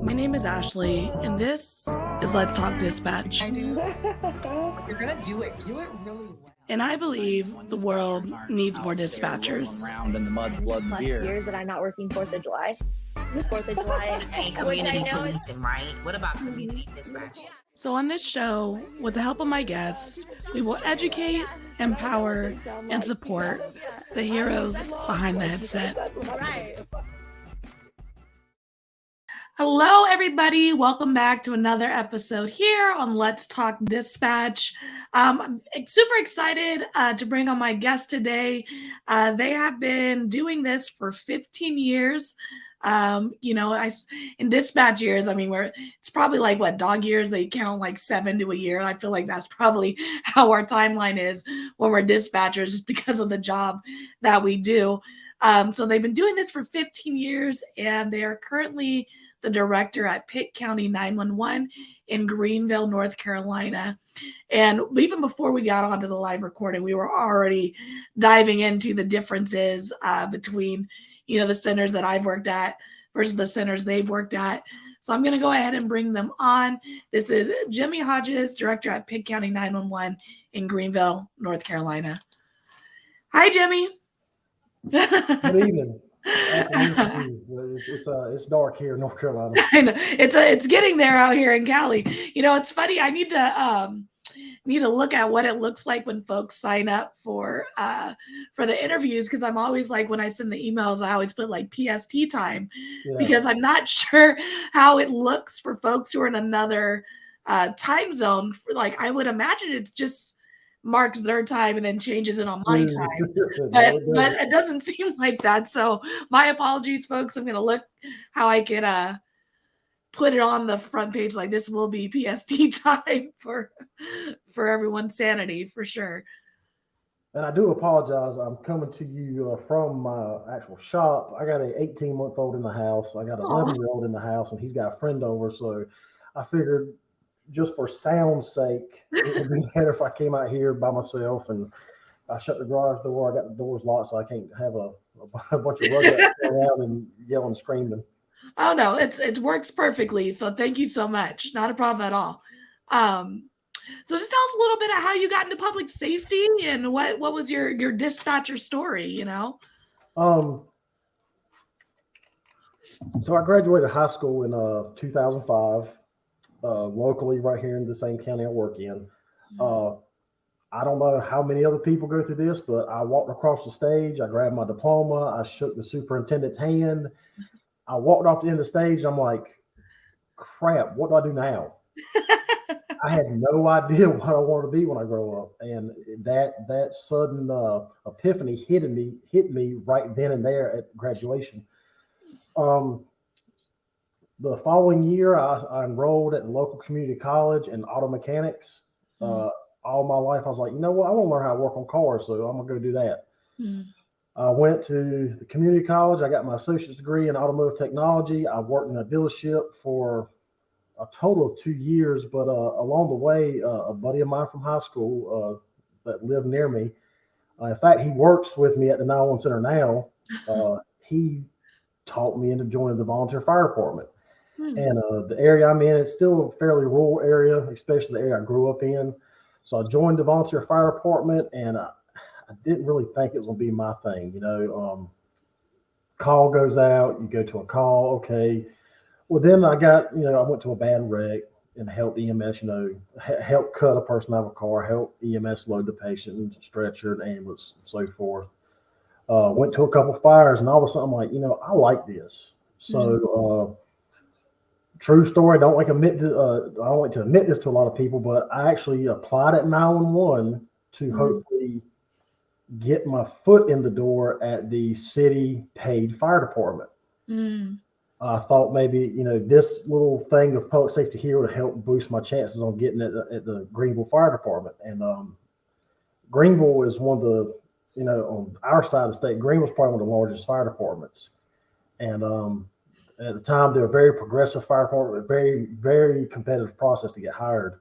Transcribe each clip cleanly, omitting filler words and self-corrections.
My name is Ashley, and this is Let's Talk Dispatch. I do. You're gonna do it. Do it really well. And I believe the world needs more dispatchers. Around in the mud, blood, and beer. Years that I'm not working 4th of July. 4th of July. Hey, community policing, right? What about community dispatching? So on this show, with the help of my guests, we will educate, empower, and support the heroes behind the headset. Right. Hello, everybody. Welcome back to another episode here on Let's Talk Dispatch. I'm super excited to bring on my guest today. They have been doing this for 15 years. In dispatch years, it's probably like dog years. They count like 7 to a year. I feel like that's probably how our timeline is when we're dispatchers, just because of the job that we do. So they've been doing this for 15 years, and they are currently the director at Pitt County 911 in Greenville, North Carolina. And even before we got onto the live recording, we were already diving into the differences between, the centers that I've worked at versus the centers they've worked at. So I'm going to go ahead and bring them on. This is Jimmy Hodges, director at Pitt County 911 in Greenville, North Carolina. Hi, Jimmy. Good evening. It's dark here in North Carolina. I know. It's getting there out here in Cali. It's funny. I need to look at what it looks like when folks sign up for the interviews, because I'm always like, when I send the emails, I always put like PST time, because I'm not sure how it looks for folks who are in another time zone. I would imagine it just marks their time and then changes it on my time, but it doesn't seem like that. So my apologies, folks. I'm going to look how I can put it on the front page. Like, this will be PST time for everyone's sanity, for sure. And I do apologize. I'm coming to you from my actual shop. I got an 18-month-old in the house. I got an 11-year-old in the house, and he's got a friend over. So I figured, just for sound's sake, it would be better if I came out here by myself, and I shut the garage door. I got the doors locked, so I can't have a bunch of rugrats around and yelling and screaming. Oh no, it works perfectly. So thank you so much. Not a problem at all. So just tell us a little bit of how you got into public safety and what was your dispatcher story, So I graduated high school in 2005. Locally, right here in the same county I work in. I don't know how many other people go through this, but I walked across the stage. I grabbed my diploma. I shook the superintendent's hand. I walked off the end of the stage. I'm like, crap, what do I do now? I had no idea what I wanted to be when I grow up. And that sudden epiphany hit me right then and there at graduation. The following year, I enrolled at the local community college in auto mechanics. All my life, I was like, I want to learn how to work on cars, so I'm going to go do that. I went to the community college. I got my associate's degree in automotive technology. I worked in a dealership for a total of 2 years, but along the way, a buddy of mine from high school that lived near me, in fact, he works with me at the 911 center now. He taught me into joining the volunteer fire department. And the area I'm in is still a fairly rural area, especially the area I grew up in. So I joined the volunteer fire department, and I didn't really think it was going to be my thing. Call goes out, you go to a call. Okay. Well, then I went to a bad wreck and helped EMS, help cut a person out of a car, help EMS load the patient, stretcher, and ambulance, and so forth. Went to a couple of fires, and all of a sudden I'm like, I like this. So, true story. I don't like to admit this to a lot of people, but I actually applied at 911 to hopefully get my foot in the door at the city paid fire department. I thought maybe, this little thing of public safety here would help boost my chances on getting at the Greenville Fire Department. And Greenville is one of the, on our side of the state, Greenville's probably one of the largest fire departments. And at the time, they were a very progressive fire department, a very, very competitive process to get hired.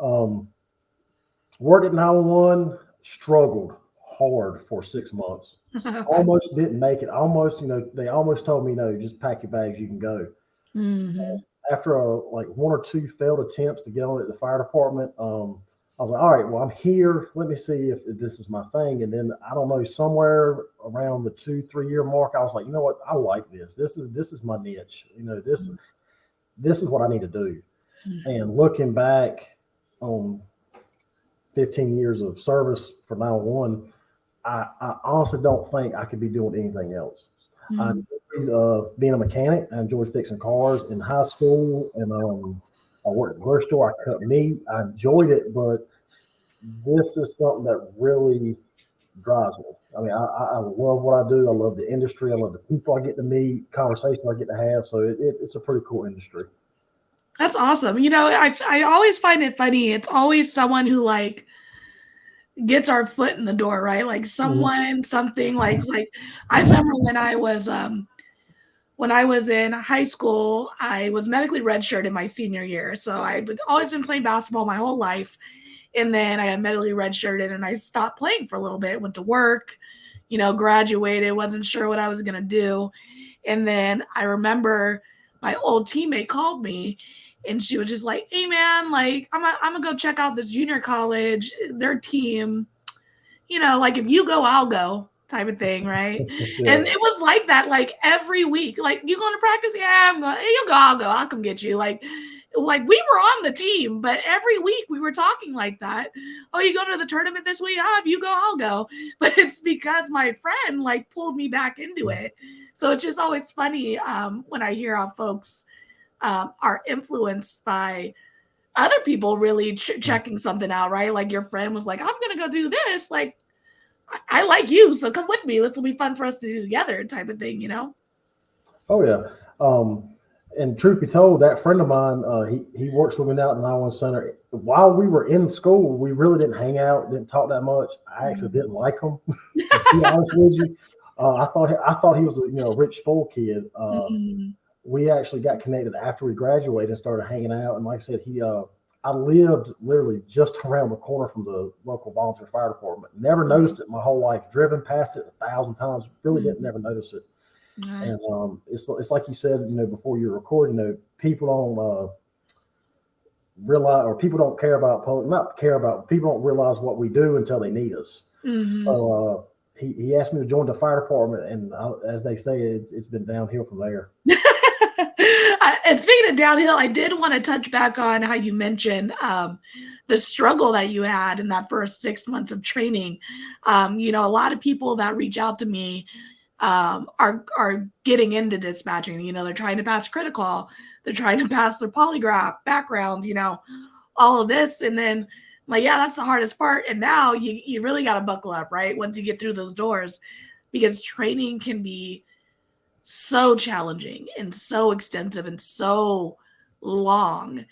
Worked at 911, struggled hard for 6 months. Almost didn't make it. They almost told me, no, just pack your bags, you can go. Mhm. After like one or two failed attempts to get on at the fire department, I was like, all right, well, I'm here. Let me see if this is my thing. And then I don't know, somewhere around the 2-3 year mark, I was like, you know what? I like this. This is my niche. This is what I need to do. And looking back on 15 years of service for 911, I honestly don't think I could be doing anything else. I enjoyed being a mechanic. I enjoyed fixing cars in high school, and I worked at the grocery store. I cut meat. I enjoyed it, but this is something that really drives me. I mean, I love what I do. I love the industry. I love the people I get to meet, conversations I get to have. So it's a pretty cool industry. That's awesome. I always find it funny. It's always someone who like gets our foot in the door, right? Like someone, something like I remember when I was in high school, I was medically redshirted my senior year. So I've always been playing basketball my whole life. And then I got medically redshirted and I stopped playing for a little bit, went to work, graduated, wasn't sure what I was going to do. And then I remember my old teammate called me and she was just like, hey man, like I'm gonna go check out this junior college, their team, like if you go, I'll go type of thing. Right. Yeah. And it was like that, like every week, like you going to practice? Yeah, I'm going. Hey, you go, I'll go. I'll come get you. Like we were on the team, but every week we were talking like that. Oh, you going to the tournament this week? Oh, if you go, I'll go. But it's because my friend like pulled me back into it. So it's just always funny when I hear how folks are influenced by other people really checking something out, right? Like your friend was like, I'm going to go do this. Like, I like you, so come with me. This will be fun for us to do together type of thing, Oh, yeah. And truth be told, that friend of mine, he works with me now at the 911 center. While we were in school, we really didn't hang out, didn't talk that much. I actually didn't like him, to be honest with you. I thought he was a rich spoiled kid. We actually got connected after we graduated and started hanging out. And like I said, I lived literally just around the corner from the local volunteer fire department. Never noticed it my whole life. Driven past it 1,000 times, really didn't never notice it. Right. And it's like you said, before you record, people don't realize, or people don't care about people don't realize what we do until they need us. So he asked me to join the fire department, and as they say, it's been downhill from there. And speaking of downhill, I did want to touch back on how you mentioned the struggle that you had in that first 6 months of training. A lot of people that reach out to me are getting into dispatching. They're trying to pass Criticall, they're trying to pass their polygraph backgrounds, all of this. And then I'm like, yeah, that's the hardest part. And now you really got to buckle up, right? Once you get through those doors, because training can be so challenging and so extensive and so long.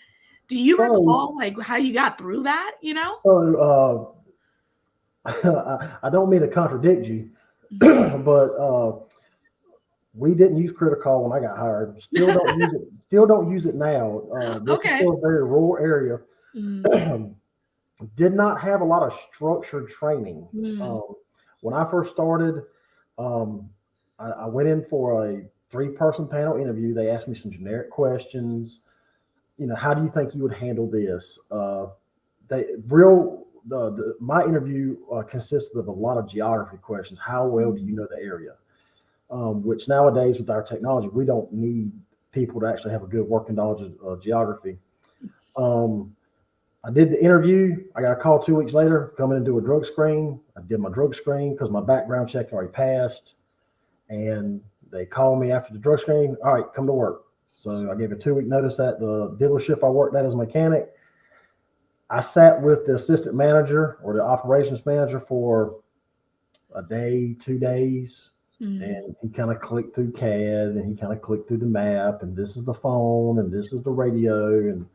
Do you recall like how you got through that, So I don't mean to contradict you, but we didn't use Criticall when I got hired. Still don't use it. Still don't use it now. This is still a very rural area. Did not have a lot of structured training. When I first started, I went in for a 3-person panel interview. They asked me some generic questions. How do you think you would handle this? My interview consisted of a lot of geography questions. How well do you know the area? Which nowadays with our technology, we don't need people to actually have a good working knowledge of geography. I did the interview. I got a call 2 weeks later, come in and do a drug screen. I did my drug screen because my background check already passed. And they called me after the drug screen. All right, come to work. So I gave a 2-week notice at the dealership I worked at as a mechanic. I sat with the assistant manager or the operations manager for a day, 2 days. And he kind of clicked through CAD and he kind of clicked through the map, and this is the phone and this is the radio. And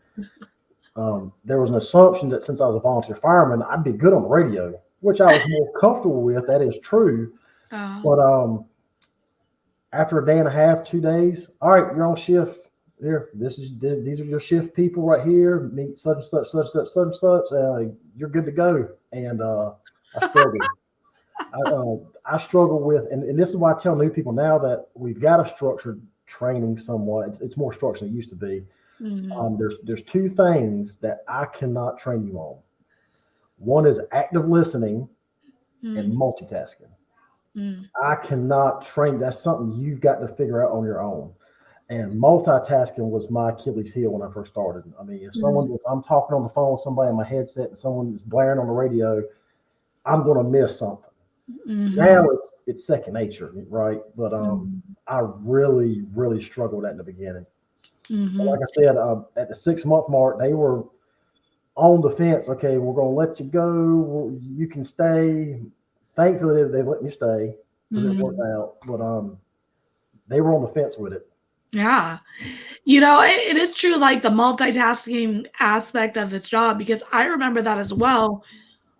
there was an assumption that since I was a volunteer fireman, I'd be good on the radio, which I was more comfortable with. That is true. But after a day and a half, 2 days, all right, you're on shift. Here, these are your shift people right here. Meet such and such, such and such, such and such. You're good to go. And I struggled. I struggle with, and this is why I tell new people now that we've got a structured training somewhat. It's more structured than it used to be. Mhm. There's two things that I cannot train you on. One is active listening and Mhm. multitasking. Mhm. I cannot train. That's something you've got to figure out on your own. And multitasking was my Achilles heel when I first started. I mean, if I'm talking on the phone with somebody in my headset and someone is blaring on the radio, I'm going to miss something. Now Mhm. it's second nature, right? But Mhm. I really, really struggled with that in the beginning. But like Mhm. I said, at the 6 month mark, they were on the fence. Okay, we're going to let you go. You can stay. Thankfully, they let me stay because it worked Mhm. out. But they were on the fence with it. Yeah. It is true, like the multitasking aspect of this job, because I remember that as well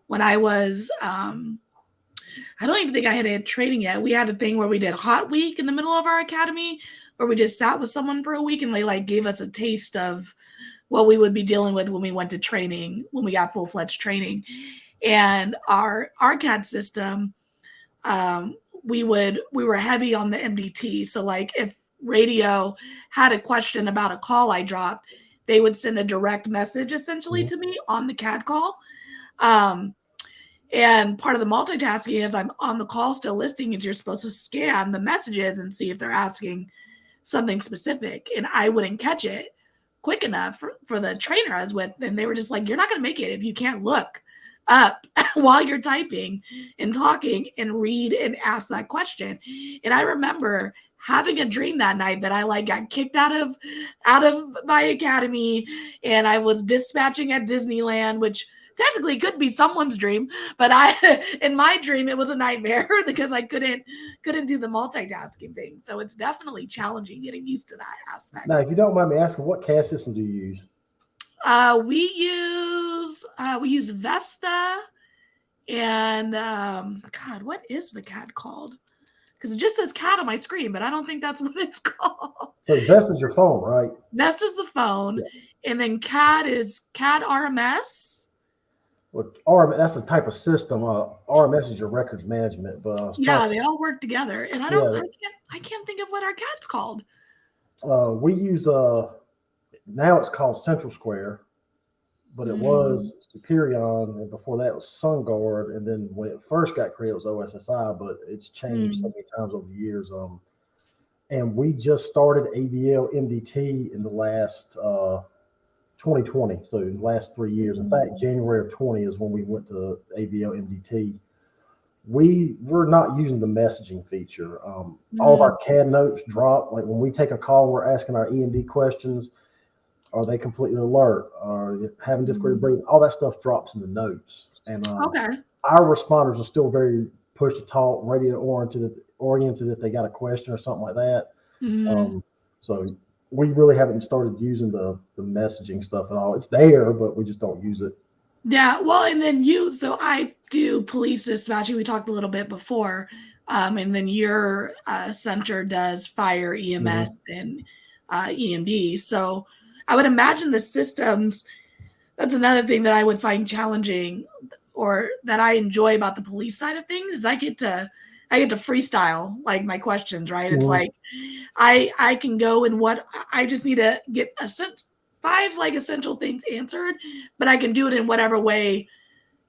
when I was, I don't even think I had training yet. We had a thing where we did Hot Week in the middle of our academy, where we just sat with someone for a week and they like gave us a taste of what we would be dealing with when we went to training, when we got full-fledged training. And our RCAD system, um, we were heavy on the MDT. So like if radio had a question about a call I dropped, they would send a direct message essentially Mhm. to me on the CAD call. Um, and part of the multitasking is I'm on the call still listening is you're supposed to scan the messages and see if they're asking something specific. And I wouldn't catch it quick enough for the trainer I was with. And they were just like, you're not going to make it if you can't look up while you're typing and talking and read and ask that question. And I remember having a dream that night that I like got kicked out of my academy and I was dispatching at Disneyland, which technically could be someone's dream, but I in my dream it was a nightmare because I couldn't do the multitasking thing. So it's definitely challenging getting used to that Now, aspect. if you don't mind me asking, what CAD system do you use? We use Vesta and God, what is the CAD called? Because it just says CAD on my screen, but I don't think that's what it's called. So Vest is your phone, right? Vesta's the phone, Yeah. and then CAD is CAD RMS. Well, RM, that's a type of system. RMS is your records management, but I was trying Yeah, to, they all work together, and yeah, I can't think of what our CAD's called. we use, now it's called Central Square, but it Mm, was Superion, and before that it was SunGuard, and then when it first got created, it was OSSI, but it's changed so mm, many times over the years. And we just started AVL MDT in the last 2020, so in the last 3 years. In fact, mm, January of 20 is when we went to AVL MDT. We're not using the messaging feature. All of mm, our CAD notes drop. Like when we take a call, we're asking our EMD questions. Are they completely alert? Are they having difficulty mm. breathing? All that stuff drops in the notes. And Okay. our responders are still very push to talk, radio oriented if they got a question or something like that. Mm. Um, so we really haven't started using the messaging stuff at all. It's there, but we just don't use it. Yeah, well, and then so I do police dispatching. We talked a little bit before, and then your center does fire, Mhm. EMS, and EMD. So I would imagine the systems. That's another thing that I would find challenging, or that I enjoy about the police side of things is I get to freestyle like my questions. Right? It's Mhm. like I can go and what I just need to get five like essential things answered, but I can do it in whatever way,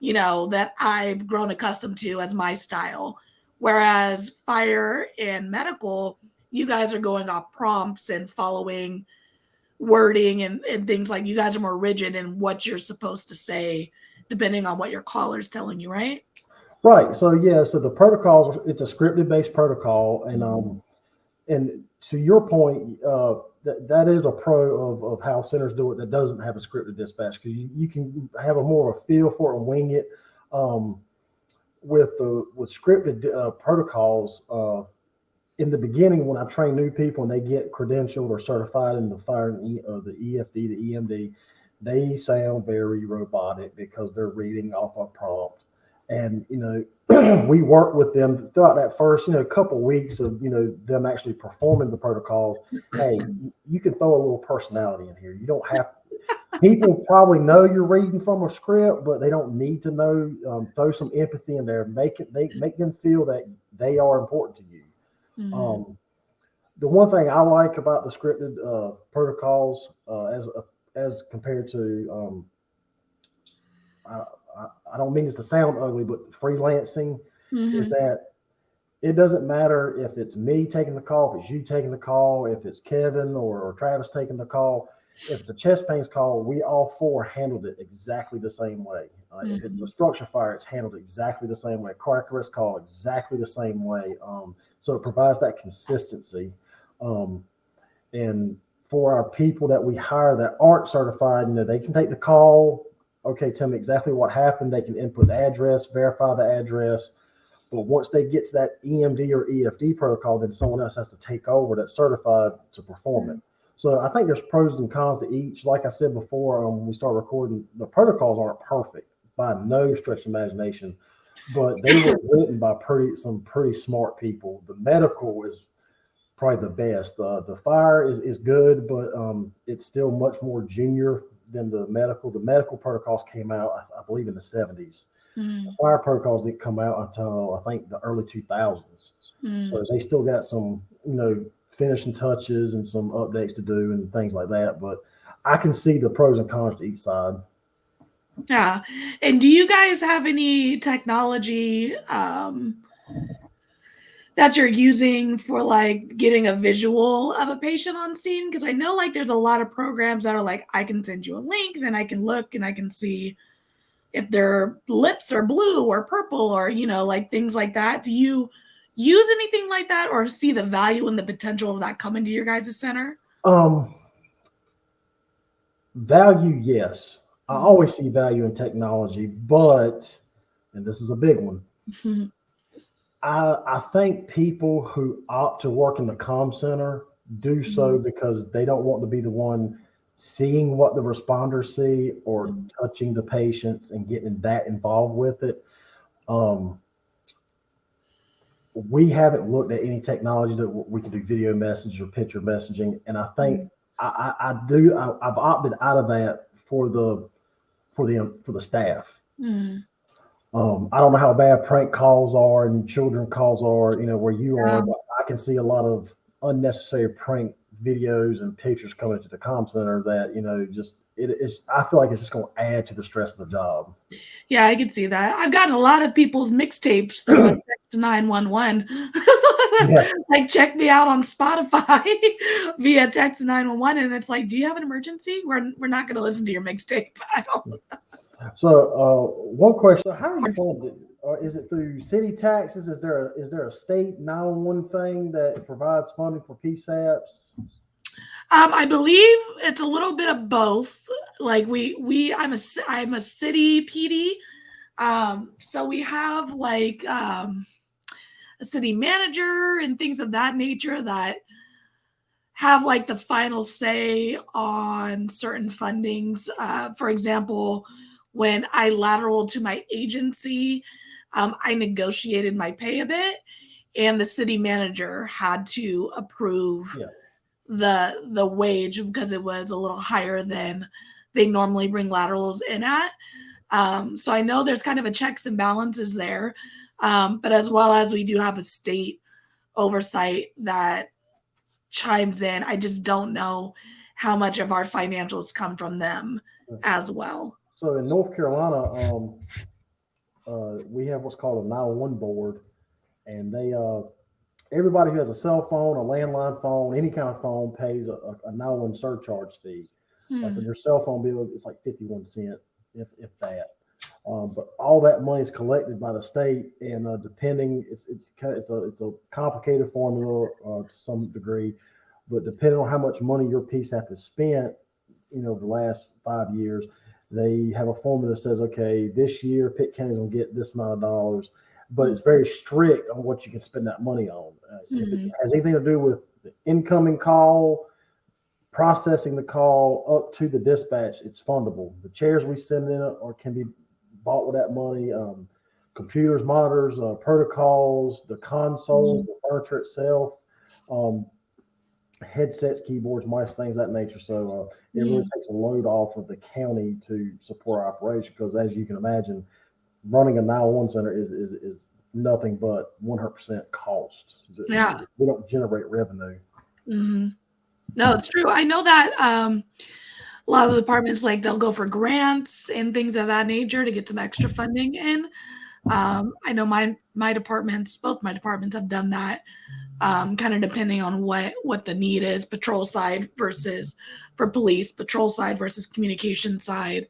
that I've grown accustomed to as my style. Whereas fire and medical, you guys are going off prompts and following wording and things like you guys are more rigid in what you're supposed to say, depending on what your caller's telling you, right? Right. So yeah. So the protocols. It's a scripted based protocol, Mhm. and to your point, that is a pro of how centers do it. That doesn't have a scripted dispatch because you can have a more of a feel for it and wing it. Um, with scripted protocols, in the beginning when I train new people and they get credentialed or certified in the fire the EFD, the EMD, they sound very robotic because they're reading off a prompt. And we work with them throughout that first couple of weeks of them actually performing the protocols. Hey, you can throw a little personality in here. You don't have people probably know you're reading from a script, but they don't need to know. Throw some empathy in there. Make them feel that they are important to you. Mhm. Um, the one thing I like about the scripted protocols, as compared to, I don't mean this to sound ugly, but freelancing is that it doesn't matter if it's me taking the call, if it's you taking the call, if it's Kevin or Travis taking the call. If it's a chest pains call, we all four handled it exactly the same way. If it's a structure fire, it's handled exactly the same way. Cardiac arrest call, exactly the same way. So it provides that consistency. And for our people that we hire that aren't certified, they can take the call. Okay, tell me exactly what happened. They can input the address, verify the address. But once they get to that EMD or EFD protocol, then someone else has to take over that's certified to perform it. So I think there's pros and cons to each. Like I said before, when we start recording, the protocols aren't perfect by no stretch of imagination, but they were written by some pretty smart people. The medical is probably the best. The fire is good, but it's still much more junior than the medical. The medical protocols came out, I believe, in the 70s. The fire protocols didn't come out until I think the early 2000s. So they still got some, finishing touches and some updates to do and things like that. But I can see the pros and cons to each side. Yeah. And do you guys have any technology that you're using for like getting a visual of a patient on scene? Because I know like there's a lot of programs that are like, I can send you a link, then I can look and I can see if their lips are blue or purple or, like things like that. Do you use anything like that or see the value and the potential of that coming to your guys' center? Value, yes. I always see value in technology, but, and this is a big one, I think people who opt to work in the comm center do so because they don't want to be the one seeing what the responders see or touching the patients and getting that involved with it. We haven't looked at any technology that we can do video message or picture messaging, and I think I've opted out of that for the staff. I don't know how bad prank calls are and children calls are, where you are, but I can see a lot of unnecessary prank videos and pictures coming to the comm center that, I feel like it's just going to add to the stress of the job. Yeah, I can see that. I've gotten a lot of people's mixtapes through text to 911. Like, check me out on Spotify via text to 911. And it's like, do you have an emergency? We're not going to listen to your mixtape. I don't. So one question, how are you funded? Is it through city taxes? Is there a state 911 thing that provides funding for PSAPs? I believe it's a little bit of both. Like I'm a city PD. So we have like a city manager and things of that nature that have like the final say on certain fundings. For example, when I lateraled to my agency, I negotiated my pay a bit, and the city manager had to approve the wage because it was a little higher than they normally bring laterals in at. So I know there's kind of a checks and balances there, but as well as we do have a state oversight that chimes in. I just don't know how much of our financials come from them as well. So in North Carolina, we have what's called a 911 board, and they everybody who has a cell phone, a landline phone, any kind of phone pays a 911 surcharge fee. Like on your cell phone bill, it's like 51 cents, if that. But all that money is collected by the state, and depending, it's a complicated formula to some degree, but depending on how much money your PSAP has spent, the last 5 years, they have a formula that says, okay, this year Pitt County is going to get this amount of dollars, but it's very strict on what you can spend that money on. If it has anything to do with the incoming call, processing the call up to the dispatch, it's fundable. The chairs we send in or can be bought with that money. Computers, monitors, protocols, the consoles, the furniture itself, headsets, keyboards, mice, things of that nature. So it really takes a load off of the county to support our operation, because as you can imagine, running a 911 center is nothing but 100% cost. We don't generate revenue. Mhm. No, it's true. I know that a lot of the departments, like, they'll go for grants and things of that nature to get some extra funding in. I know my departments, both my departments have done that, kind of depending on what the need is, patrol side versus for police, patrol side versus communication side,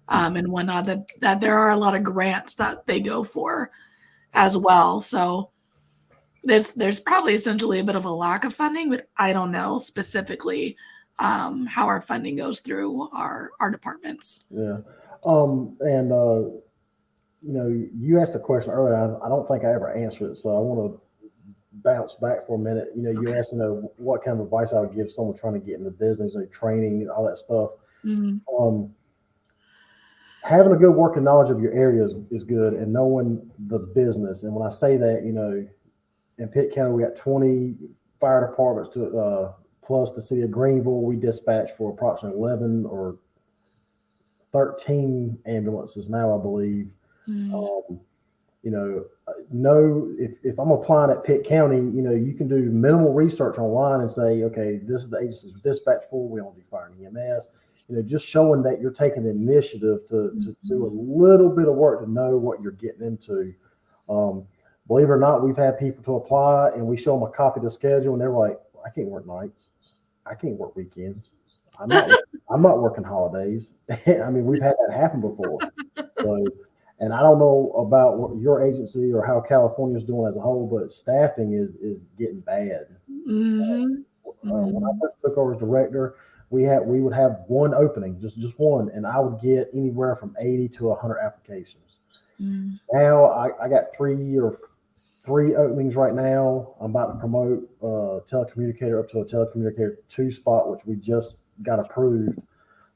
and whatnot. That there are a lot of grants that they go for as well. So there's probably essentially a bit of a lack of funding, but I don't know specifically how our funding goes through our departments. Yeah. And you asked a question earlier. I don't think I ever answered it, so I want to bounce back for a minute. You Okay. asked, what kind of advice I would give someone trying to get in the business, training, all that stuff. Mhm. Um, Having a good working knowledge of your area is good, and knowing the business. And when I say that, in Pitt County, we got 20 fire departments to plus the city of Greenville. We dispatch for approximately 11 or 13 ambulances now, I believe. Mhm. Um, know if I'm applying at Pitt County, you can do minimal research online and say, okay, this is the agency dispatch for. We only do fire and EMS. Just showing that you're taking the initiative to do a little bit of work to know what you're getting into. Um, Believe it or not, we've had people to apply and we show them a copy of the schedule and they're like, I can't work nights. I can't work weekends. I'm not. I'm not working holidays. I mean, we've had that happen before. So, and I don't know about what your agency or how California is doing as a whole, but staffing is getting bad. Mhm. When I Mhm. first took over as director, we would have one opening, just one, and I would get anywhere from 80 to 100 applications. Mhm. Now I got three openings right now. I'm about to promote telecommunicator up to a telecommunicator two spot, which we just got approved.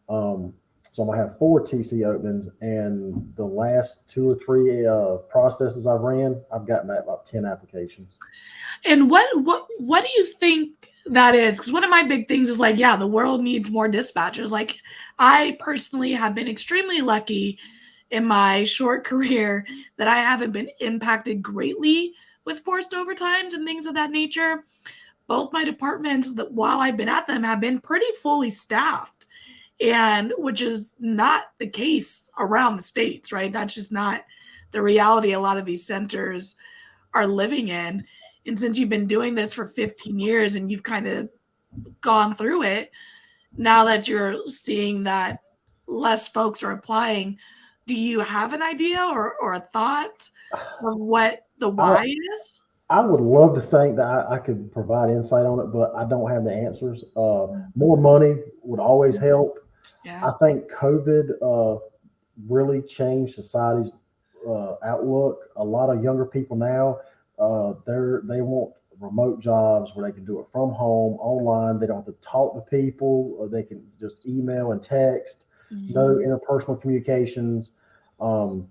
Um, so I'm gonna have four TC openings, and the last two or three processes I've ran, I've gotten back about 10 applications. And what do you think that is? Because one of my big things is like, yeah, the world needs more dispatchers. Like, I personally have been extremely lucky in my short career that I haven't been impacted greatly with forced overtimes and things of that nature. Both my departments, that while I've been at them, have been pretty fully staffed, and which is not the case around the states, right? That's just not the reality a lot of these centers are living in. And since you've been doing this for 15 years and you've kind of gone through it, now that you're seeing that less folks are applying, do you have an idea or a thought of what the I, why is? I would love to think that I could provide insight on it, but I don't have the answers. More money would always help. Yeah. I think COVID really changed society's outlook. A lot of younger people now, they want remote jobs where they can do it from home, online. They don't have to talk to people. Or they can just email and text. No Mhm. interpersonal communications. Um,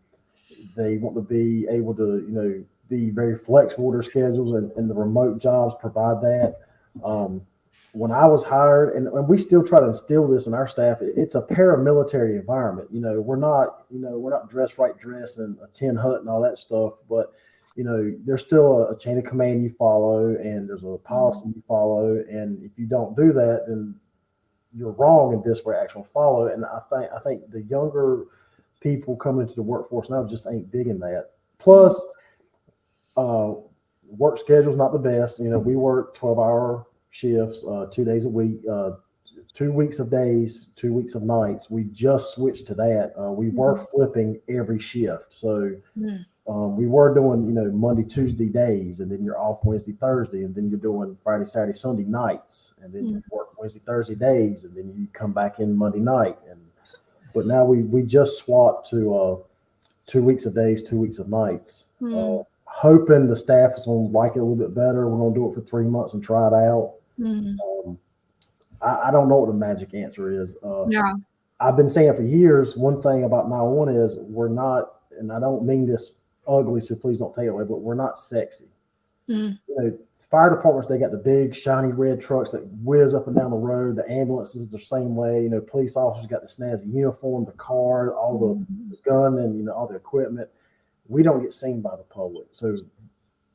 they want to be able to, be very flexible with their schedules, and the remote jobs provide that. Um, when I was hired, and we still try to instill this in our staff, it's a paramilitary environment. We're not dress right dress and a tin hut and all that stuff, but there's still a chain of command you follow, and there's a policy you follow, and if you don't do that, then you're wrong in this way. Actual follow, and I think the younger people coming into the workforce now just ain't digging that. Plus, uh, work schedule's not the best. We work 12-hour shifts, 2 days a week, 2 weeks of days, 2 weeks of nights. We just switched to that. We were flipping every shift. So Mhm. we were doing, Monday, Tuesday days, and then you're off Wednesday, Thursday, and then you're doing Friday, Saturday, Sunday nights, and then you Mhm. work Wednesday, Thursday days, and then you come back in Monday night. But now we just swapped to 2 weeks of days, 2 weeks of nights. Mhm. Hoping the staff is going to like it a little bit better. We're going to do it for 3 months and try it out. Mhm. Um, I don't know what the magic answer is. Yeah. I've been saying for years, one thing about 911 is we're not, and I don't mean this ugly, so please don't take it away, but we're not sexy. Mhm. You know, Fire departments, they got the big shiny red trucks that whiz up and down the road. The ambulances the same way. Police officers got the snazzy uniform, the car, all the gun, and all the equipment. We don't get seen by the public, so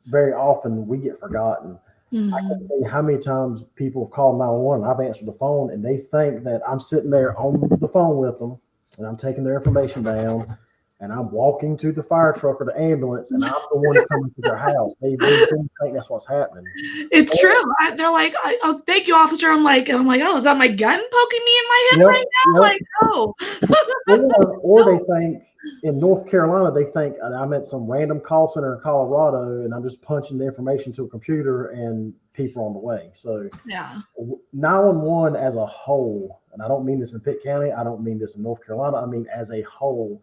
very often we get forgotten. I Mhm. can't tell you how many times people have called 911. I've answered the phone and they think that I'm sitting there on the phone with them and I'm taking their information down and I'm walking to the fire truck or the ambulance and I'm the one coming to their house. They think that's what's happening. It's true. They're like, "Oh, thank you, officer." I'm like, "Oh, is that my gun poking me in my head Yep, right now?" yep. Like, "Oh." Or they think in North Carolina, they think I'm at some random call center in Colorado and I'm just punching the information to a computer and people are on the way. So Yeah. 911 as a whole, and I don't mean this in Pitt County, I don't mean this in North Carolina, I mean as a whole,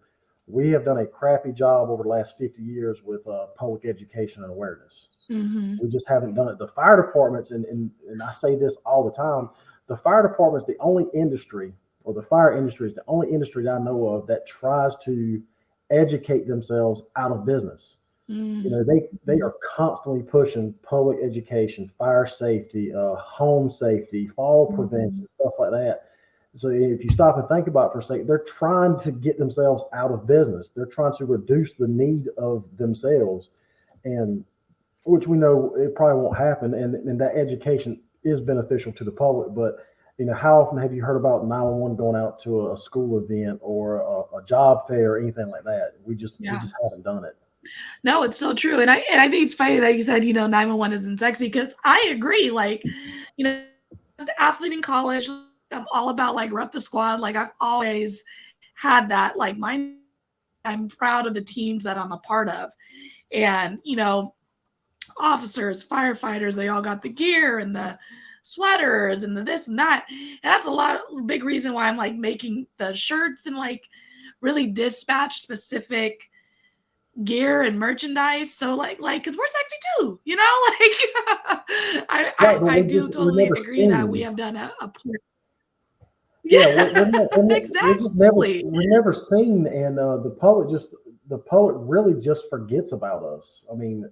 we have done a crappy job over the last 50 years with public education and awareness. Mhm. We just haven't done it. The fire departments, and I say this all the time, the fire department is the only industry, or the fire industry is the only industry that I know of that tries to educate themselves out of business. You know, they are constantly pushing public education, fire safety, home safety, fall prevention, stuff like that. So if you stop and think about it for a second, they're trying to get themselves out of business. They're trying to reduce the need of themselves, and which we know it probably won't happen. And that education is beneficial to the public, but you know, how often have you heard about 911 going out to a school event or a job fair or anything like that? We just haven't done it. No, it's so true. And I think it's funny that you said, 911 isn't sexy because I agree. Like, as an athlete in college, I'm all about like rep the squad. Like I've always had that like mind. I'm proud of the teams that I'm a part of. And, officers, firefighters, they all got the gear and the sweaters and the this and that. And that's big reason why I'm like making the shirts and like really dispatch specific gear and merchandise. So like, cause we're sexy too, like Right, but I do we're totally never agree that we seen. have done a poor. Yeah, Yeah, we're just never exactly. we're never seen, and the public really just forgets about us. I mean,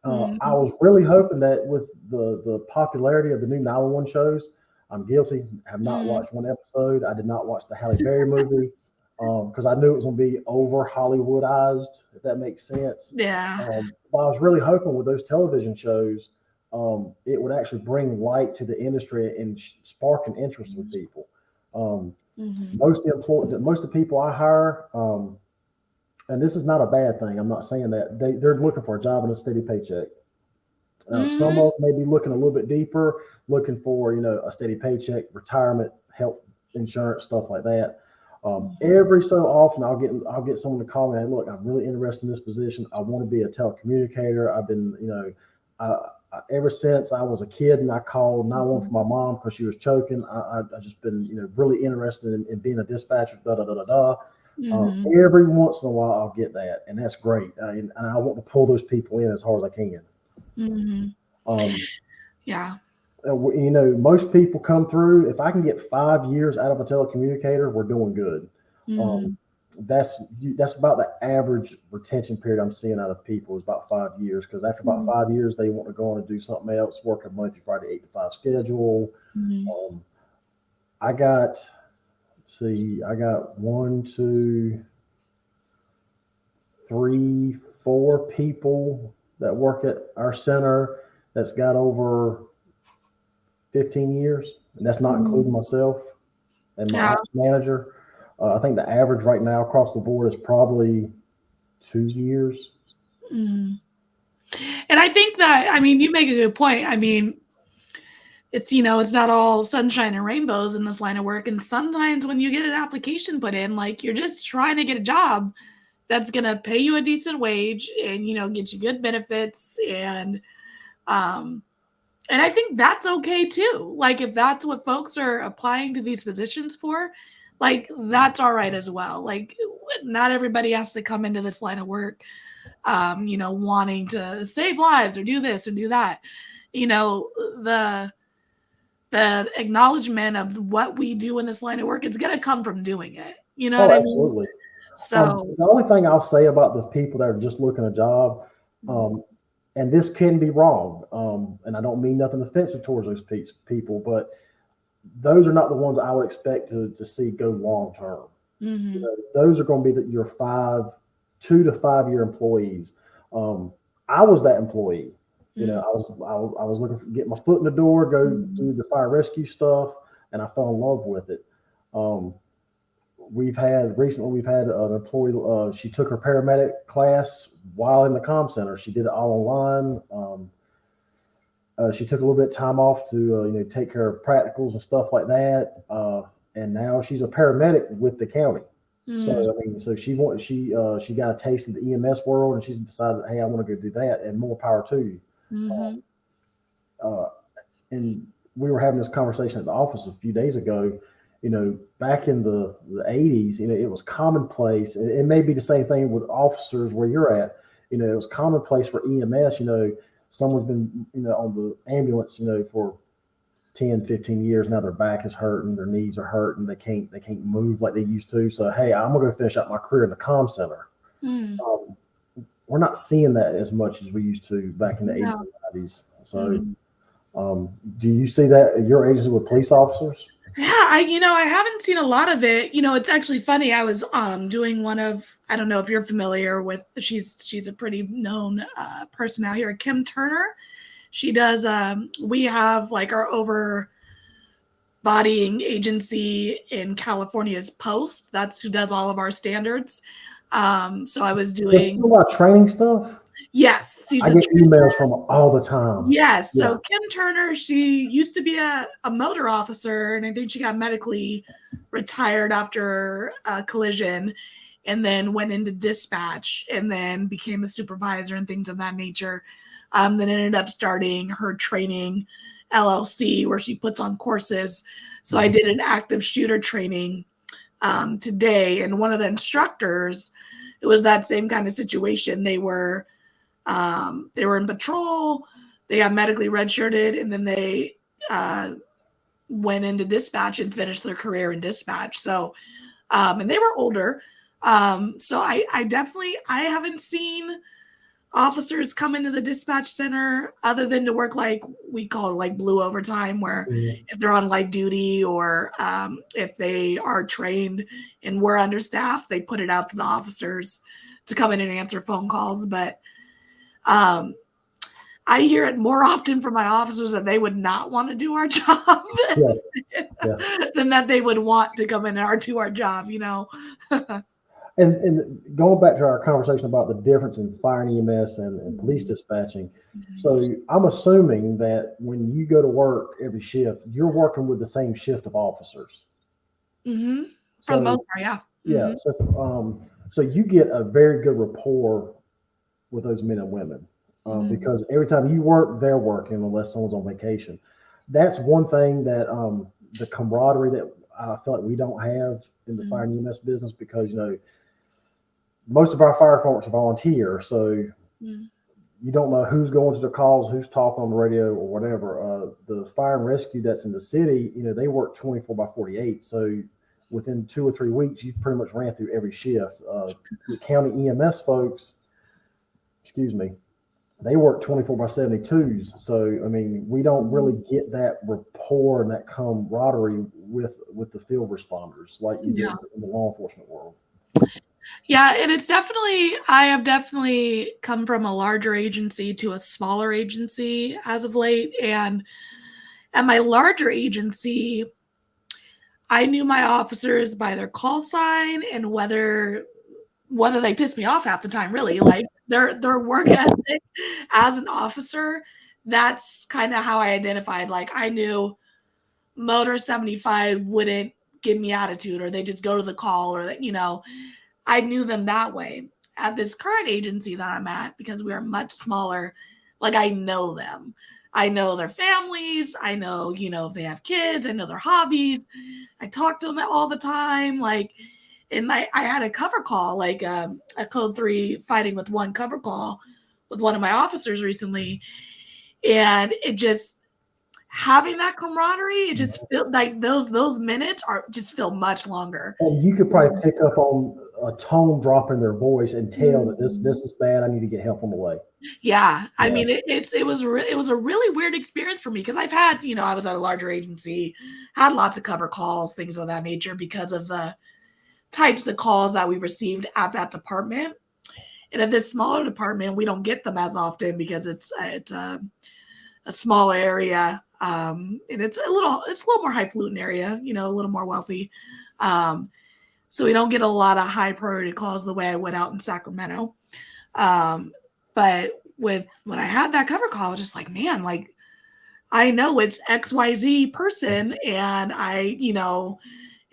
I Mhm. was really hoping that with the popularity of the new 911 shows, I'm guilty. Have not Mhm. watched one episode. I did not watch the Halle Berry movie because I knew it was going to be over Hollywoodized, if that makes sense. Yeah. But I was really hoping with those television shows, it would actually bring light to the industry and spark an interest with people. Um, Mhm. most of the people I hire, and this is not a bad thing. I'm not saying that they're looking for a job and a steady paycheck. Some Mhm. of them may be looking a little bit deeper, looking for a steady paycheck, retirement, health insurance, stuff like that. Every so often, I'll get someone to call me. Hey, look, I'm really interested in this position. I want to be a telecommunicator. I've been, ever since I was a kid, and I called 911 for my mom because she was choking. I just been, really interested in being a dispatcher. Da da da da da. Mhm. Every once in a while, I'll get that, and that's great. And I want to pull those people in as hard as I can. Mhm. Um, Yeah. most people come through. If I can get 5 years out of a telecommunicator, we're doing good. Um, Mhm. that's about the average retention period I'm seeing out of people is about 5 years. Because after about Mhm. 5 years, they want to go on and do something else, work a Monday through Friday 8 to 5 schedule. Mhm. Um, I got, I got one, two, three, four people that work at our center that's got over 15 years, and that's not Mhm. including myself and my Yeah. ops manager. I think the average right now across the board is probably 2 years. Mhm. And I think that, you make a good point. It's not all sunshine and rainbows in this line of work. And sometimes when you get an application put in, like you're just trying to get a job that's going to pay you a decent wage and, get you good benefits. Um, and I think that's okay too. Like if that's what folks are applying to these positions for, like that's all right as well. Like not everybody has to come into this line of work, wanting to save lives or do this and do that. You know, the the acknowledgement of what we do in this line of work is going to come from doing it. You know what Oh, I mean? absolutely. So, The only thing I'll say about the people that are just looking a job, um, and this can be wrong, and I don't mean nothing offensive towards those people, but those are not the ones I would expect to see go long term. mhm, Those are going to be your 2 to 5 year employees. Um, I was that employee. You know, I was looking for get my foot in the door, go do the fire rescue stuff, and I fell in love with it. We've had an employee. She took her paramedic class while in the comm center. She did it all online. She took a little bit of time off to take care of practicals and stuff like that. And now she's a paramedic with the county. So I mean, so she got a taste of the EMS world, and she's decided, hey, I want to go do that, and more power to you. And we were having this conversation at the office a few days ago. You know, back in the 80s, you know, it was commonplace. It may be the same thing with officers where you're at. You know, it was commonplace for EMS. You know, someone's been on the ambulance, for 10, 15 years. Now their back is hurting, their knees are hurting, they can't move like they used to. So, hey, I'm gonna go finish out my career in the comm center. We're not seeing that as much as we used to back in the 80s and 90s. So do you see that at your agency with police officers? Yeah, I haven't seen a lot of it. It's actually funny. I was doing one of, I don't know if you're familiar with, she's a pretty known person out here, Kim Turner. She does, we have like our overbodying agency in California's Post. That's who does all of our standards. So I was doing a lot of training stuff. Yes. I get emails from her all the time. Yes. So Kim Turner, she used to be a motor officer, and I think she got medically retired after a collision, and then went into dispatch, and then became a supervisor and things of that nature. Then ended up starting her training LLC, where she puts on courses. So I did an active shooter training today, and one of the instructors, it was that same kind of situation. They were in patrol, they got medically redshirted, and then they went into dispatch and finished their career in dispatch. So, and they were older. So I haven't seen officers come into the dispatch center other than to work like we call it like blue overtime, where if they're on light duty or if they are trained and we're understaffed, they put it out to the officers to come in and answer phone calls. But I hear it more often from my officers that they would not want to do our job than that they would want to come in and do our job, And going back to our conversation about the difference in fire and EMS and police dispatching. So I'm assuming that when you go to work every shift, you're working with the same shift of officers. For the most part, yeah. Yeah. So you get a very good rapport with those men and women because every time you work, they're working unless someone's on vacation. That's one thing that the camaraderie that I feel like we don't have in the fire and EMS business, because most of our fire departments are volunteer, so you don't know who's going to the calls, who's talking on the radio or whatever. The fire and rescue that's in the city, they work 24/48. So within 2 or 3 weeks, you pretty much ran through every shift. The county EMS folks, they work 24/72s. So, I mean, we don't really get that rapport and that camaraderie with the field responders like you do in the law enforcement world. Yeah, and I have definitely come from a larger agency to a smaller agency as of late. And at my larger agency, I knew my officers by their call sign and whether they pissed me off half the time, really. Like their work ethic as an officer, that's kind of how I identified. Like I knew Motor 75 wouldn't give me attitude, or they just go to the call, or I knew them that way. At this current agency that I'm at, because we are much smaller, like I know them. I know their families. I know, if they have kids. I know their hobbies. I talk to them all the time. And I had a cover call, like a Code 3 fighting with one cover call with one of my officers recently. And it just, having that camaraderie, it just felt like those minutes just feel much longer. And you could probably pick up on a tone drop in their voice and tell that this is bad. I need to get help on the way. Yeah. I mean, it was a really weird experience for me, because I've had, I was at a larger agency, had lots of cover calls, things of that nature, because of the types of calls that we received at that department. And at this smaller department, we don't get them as often because it's a small area, and it's a little more highfalutin area, you know, a little more wealthy. So we don't get a lot of high priority calls the way I would out in Sacramento. But when I had that cover call, I was just like, man, like I know it's XYZ person, and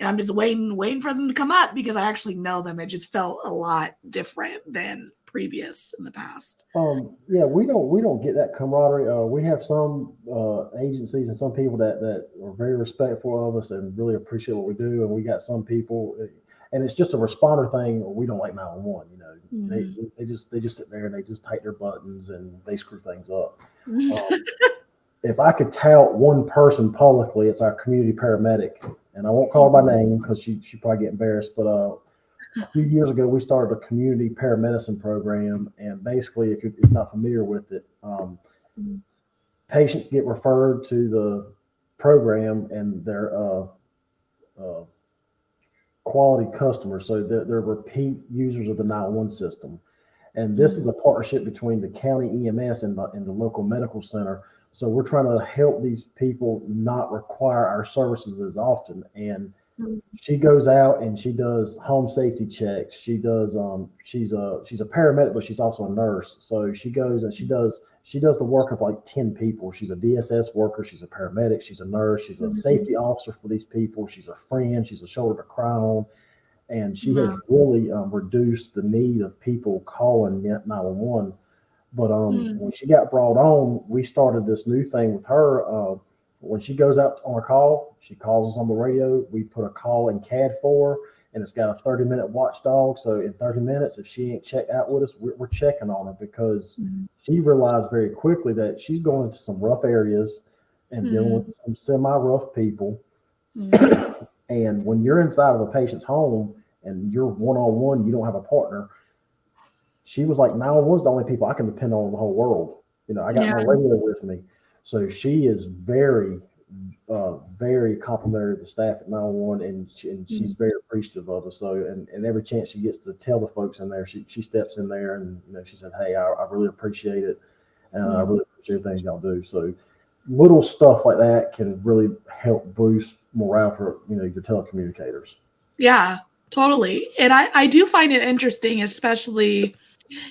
and I'm just waiting for them to come up because I actually know them. It just felt a lot different than previous in the past. Yeah, we don't get that camaraderie. We have some agencies and some people that are very respectful of us and really appreciate what we do, and we got some people, and it's just a responder thing. We don't like 911. You know, they just sit there and they just tighten their buttons and they screw things up. If I could tout one person publicly, it's our community paramedic, and I won't call her by name because she probably get embarrassed. But a few years ago, we started a community paramedicine program, and basically, if you're not familiar with it, patients get referred to the program, and they're quality customers, so they're repeat users of the 911 system. And this is a partnership between the county EMS and the local medical center. So we're trying to help these people not require our services as often. And she goes out and she does home safety checks. She does she's a paramedic, but she's also a nurse. So she goes and she does the work of like 10 people. She's a DSS worker, she's a paramedic, she's a nurse, she's a safety officer for these people, she's a friend, she's a shoulder to cry on. And she has really reduced the need of people calling 911. But when she got brought on, we started this new thing with her. When she goes out on a call, she calls us on the radio. We put a call in CAD for her, and it's got a 30-minute watchdog. So in 30 minutes, if she ain't checked out with us, we're checking on her because she realized very quickly that she's going into some rough areas and dealing with some semi-rough people. And when you're inside of a patient's home and you're one-on-one, you don't have a partner. She was like, 911's the only people I can depend on in the whole world. You know, I got my radio with me. So she is very, very complimentary of the staff at 911, and she's very appreciative of us. So, and every chance she gets to tell the folks in there, she steps in there and, you know, she said, hey, I really appreciate it. And I really appreciate everything y'all do. So little stuff like that can really help boost morale for, you know, your telecommunicators. Yeah, totally. And I do find it interesting, especially,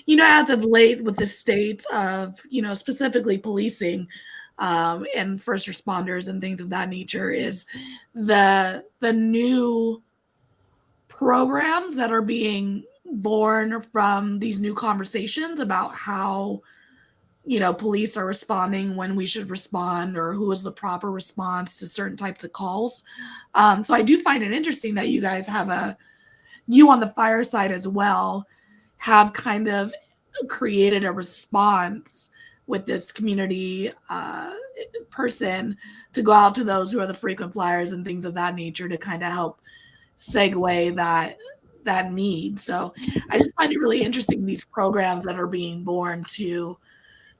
you know, as of late with the state of, you know, specifically policing and first responders and things of that nature, is the new programs that are being born from these new conversations about how, you know, police are responding, when we should respond, or who is the proper response to certain types of calls. So I do find it interesting that you guys have you on the fire side as well have kind of created a response with this community person to go out to those who are the frequent flyers and things of that nature to kind of help segue that need. So I just find it really interesting, these programs that are being born to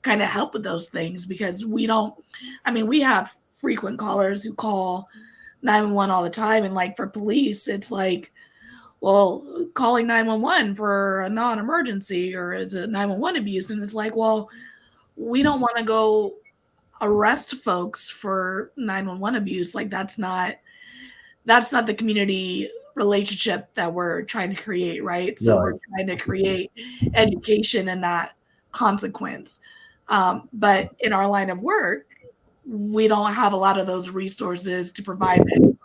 kind of help with those things, because we have frequent callers who call 911 all the time. And like for police, it's like, well, calling 911 for a non-emergency, or is it 911 abuse? And it's like, well, we don't want to go arrest folks for 911 abuse. Like that's not the community relationship that we're trying to create, right? So we're trying to create education and that consequence. But in our line of work, we don't have a lot of those resources to provide that.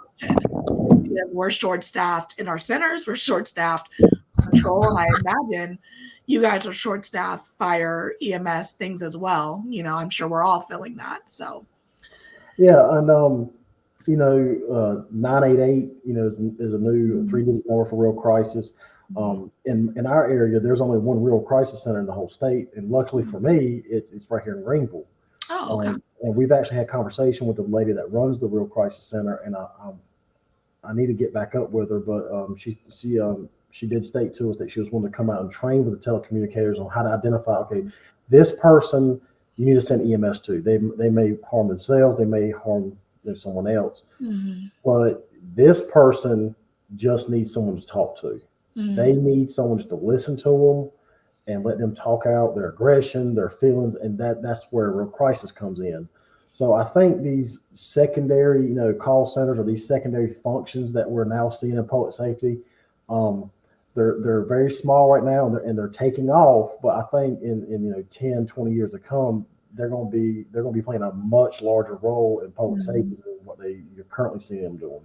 We're short-staffed in our centers. We're short-staffed patrol, and I imagine you guys are short-staffed fire, EMS, things as well. You know, I'm sure we're all feeling that. So, yeah, and you know, 988, you know, is a new 3-digit number for real crisis. In our area, there's only one real crisis center in the whole state, and luckily for me, it's right here in Greenville. Oh, okay. And we've actually had conversation with the lady that runs the real crisis center, and I need to get back up with her, but she did state to us that she was wanting to come out and train with the telecommunicators on how to identify, okay, this person you need to send EMS to. They may harm themselves, they may harm someone else, but this person just needs someone to talk to. They need someone just to listen to them and let them talk out their aggression, their feelings, and that's where real crisis comes in. So I think these secondary, call centers or these secondary functions that we're now seeing in public safety, they're very small right now, and they're taking off. But I think in 10, 20 years to come, they're going to be playing a much larger role in public safety than what you're currently seeing them doing.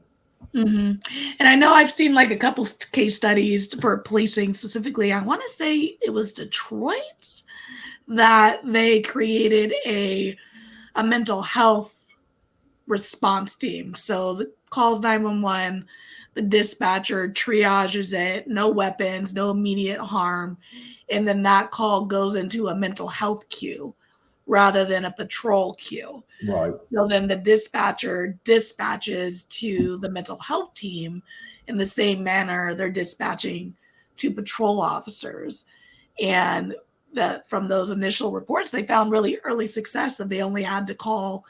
Mm-hmm. And I know I've seen like a couple case studies for policing specifically. I want to say it was Detroit that they created a mental health response team. So the calls 911, the dispatcher triages it, no weapons, no immediate harm. And then that call goes into a mental health queue rather than a patrol queue. Right. So then the dispatcher dispatches to the mental health team in the same manner they're dispatching to patrol officers. And from those initial reports, they found really early success that they only had to call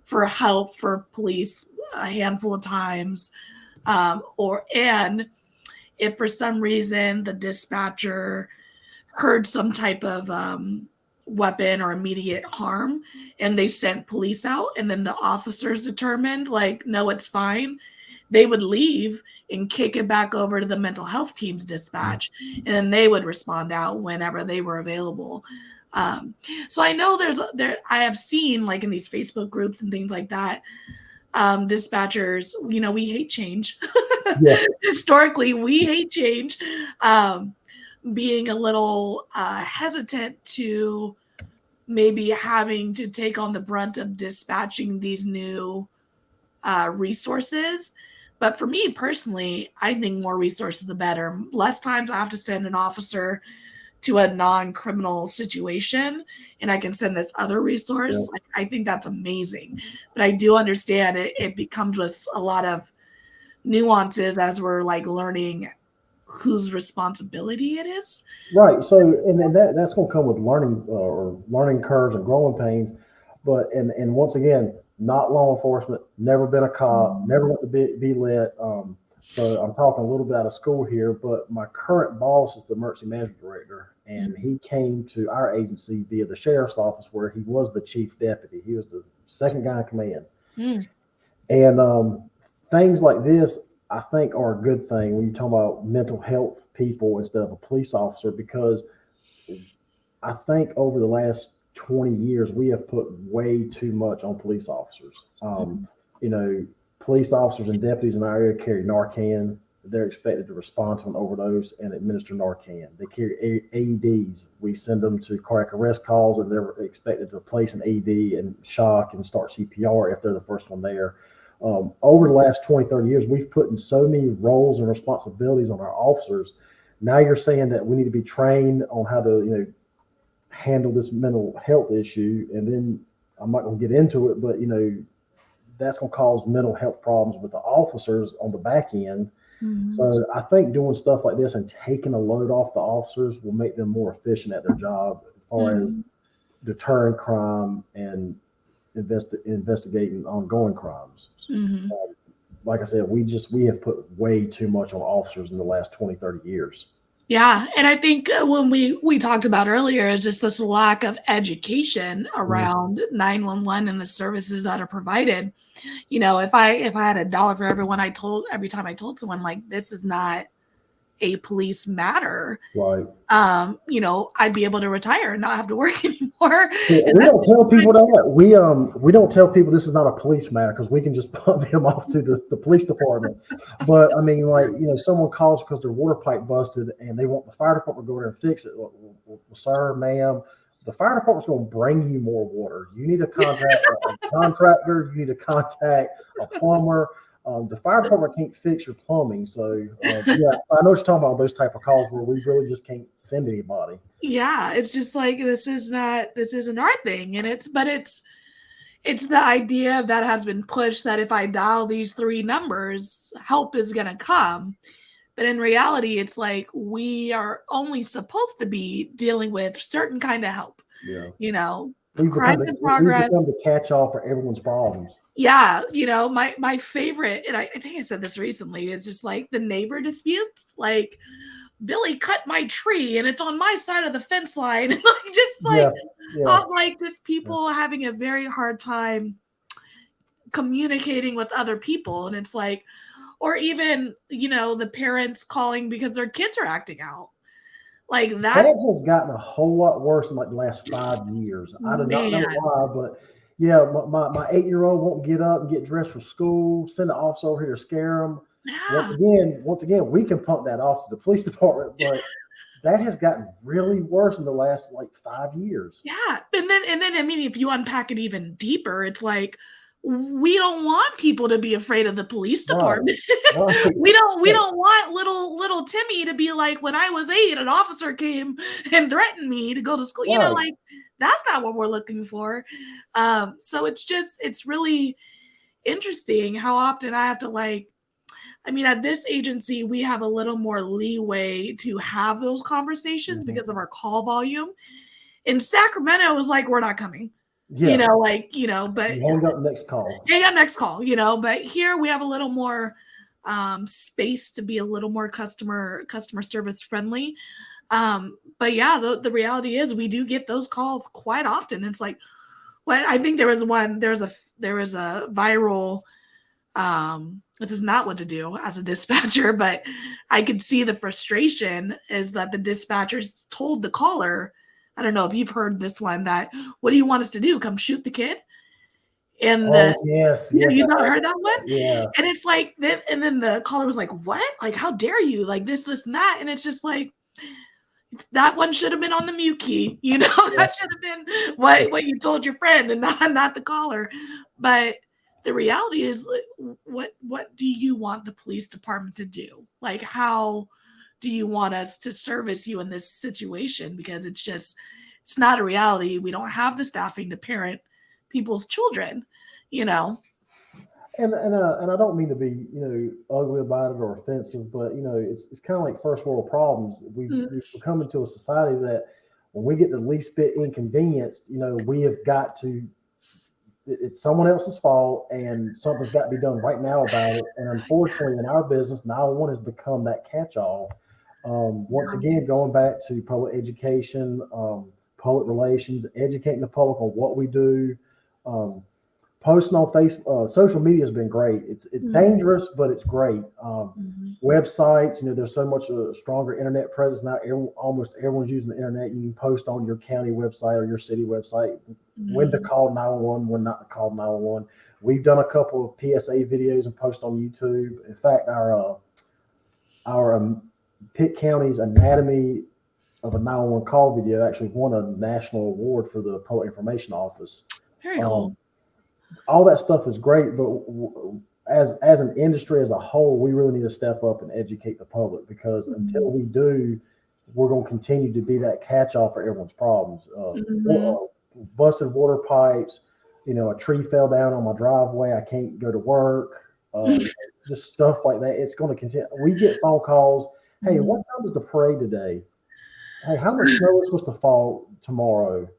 for help for police a handful of times. And if for some reason the dispatcher heard some type of weapon or immediate harm and they sent police out and then the officers determined like, no, it's fine, they would leave and kick it back over to the mental health team's dispatch, and then they would respond out whenever they were available. So I know I have seen like in these Facebook groups and things like that, dispatchers, we hate change. Yeah. Historically, we hate change. Being a little hesitant to maybe having to take on the brunt of dispatching these new resources. But for me personally, I think more resources, the better. Less times I have to send an officer to a non-criminal situation and I can send this other resource. Yeah. I think that's amazing. But I do understand it becomes with a lot of nuances as we're like learning whose responsibility it is. Right. So, and that's going to come with learning curves and growing pains. But, and once again, not law enforcement, never been a cop, never want to be lit. So I'm talking a little bit out of school here, but my current boss is the emergency management director, and he came to our agency via the sheriff's office where he was the chief deputy. He was the second guy in command. And things like this, I think, are a good thing when you talk about mental health people instead of a police officer, because I think over the last 20 years, we have put way too much on police officers. Police officers and deputies in our area carry Narcan. They're expected to respond to an overdose and administer Narcan. They carry AEDs. We send them to cardiac arrest calls, and they're expected to place an AED and shock and start CPR if they're the first one there. Over the last 20, 30 years, we've put in so many roles and responsibilities on our officers. Now you're saying that we need to be trained on how to, handle this mental health issue. And then I'm not going to get into it, but, that's going to cause mental health problems with the officers on the back end. So I think doing stuff like this and taking a load off the officers will make them more efficient at their job as far as deterring crime and investigating ongoing crimes. Like I said, we have put way too much on officers in the last 20, 30 years. Yeah. And I think when we talked about earlier is just this lack of education around 911 and the services that are provided. If I had $1 for every time I told someone like, this is not a police matter, right? I'd be able to retire and not have to work anymore. Yeah, we don't tell people that. We don't tell people this is not a police matter because we can just put them off to the police department. But I mean, someone calls because their water pipe busted and they want the fire department to go there and fix it. Well, sir, ma'am, the fire department's going to bring you more water. You need to contact a contractor. You need to contact a plumber. The fire department can't fix your plumbing. So I know what you're talking about, those type of calls where we really just can't send anybody. Yeah. It's just like, this isn't our thing. And it's the idea that has been pushed that if I dial these 3 numbers, help is going to come. But in reality, it's like we are only supposed to be dealing with certain kind of help. Yeah. Crimes in progress. We've become the catch-all for everyone's problems. Yeah. My favorite, and I think I said this recently, is just like the neighbor disputes. Like Billy cut my tree and it's on my side of the fence line. And like, just like, Yeah, yeah. like just people having a very hard time communicating with other people. And it's like, or even, the parents calling because their kids are acting out. Like That that, has gotten a whole lot worse in like the last 5 years. I do not know man. why, but yeah, my 8-year-old won't get up and get dressed for school. Send the officer over here to scare him. Yeah. Once again, we can punt that off to the police department, but that has gotten really worse in the last like 5 years. Yeah. And then I mean, if you unpack it even deeper, it's like, we don't want people to be afraid of the police Right. department. Right. we don't want little Timmy to be like, when I was 8, an officer came and threatened me to go to school. Right. Like that's not what we're looking for. So it's really interesting how often I have to at this agency, we have a little more leeway to have those conversations because of our call volume. In Sacramento, it was like, we're not coming. Yeah. But you hang up next call. But here we have a little more space to be a little more customer service friendly. But yeah, the reality is we do get those calls quite often. It's like, well, I think there was a viral, this is not what to do as a dispatcher, but I could see the frustration is that the dispatchers told the caller, I don't know if you've heard this one, that what do you want us to do? Come shoot the kid? And yes, you not heard that one? Yeah. And it's like, and then the caller was like, what? Like, how dare you? Like this, and that. And it's just like, that one should have been on the mute key. That should have been what you told your friend and not the caller. But the reality is, what do you want the police department to do? Like, how do you want us to service you in this situation? Because it's not a reality. We don't have the staffing to parent people's children, And I don't mean to be, ugly about it or offensive, but it's kind of like first world problems. We've come into a society that when we get the least bit inconvenienced, we have got to. It's someone else's fault, and something's got to be done right now about it. And unfortunately, in our business, 911 has become that catch-all. Once again, going back to public education, public relations, educating the public on what we do. Posting on Facebook, social media has been great. It's dangerous, but it's great. Websites, there's so much a stronger internet presence now. Almost everyone's using the internet. You can post on your county website or your city website when to call 911, when not to call 911. We've done a couple of PSA videos and post on YouTube. In fact, our Pitt County's Anatomy of a 911 call video actually won a national award for the Public Information Office. Very cool. All that stuff is great, but as an industry as a whole, we really need to step up and educate the public, because until we do, we're going to continue to be that catch-all for everyone's problems. Busted water pipes, a tree fell down on my driveway, I can't go to work, just stuff like that. It's going to continue. We get phone calls. Hey, what time is the parade today? Hey, how much snow is supposed to fall tomorrow?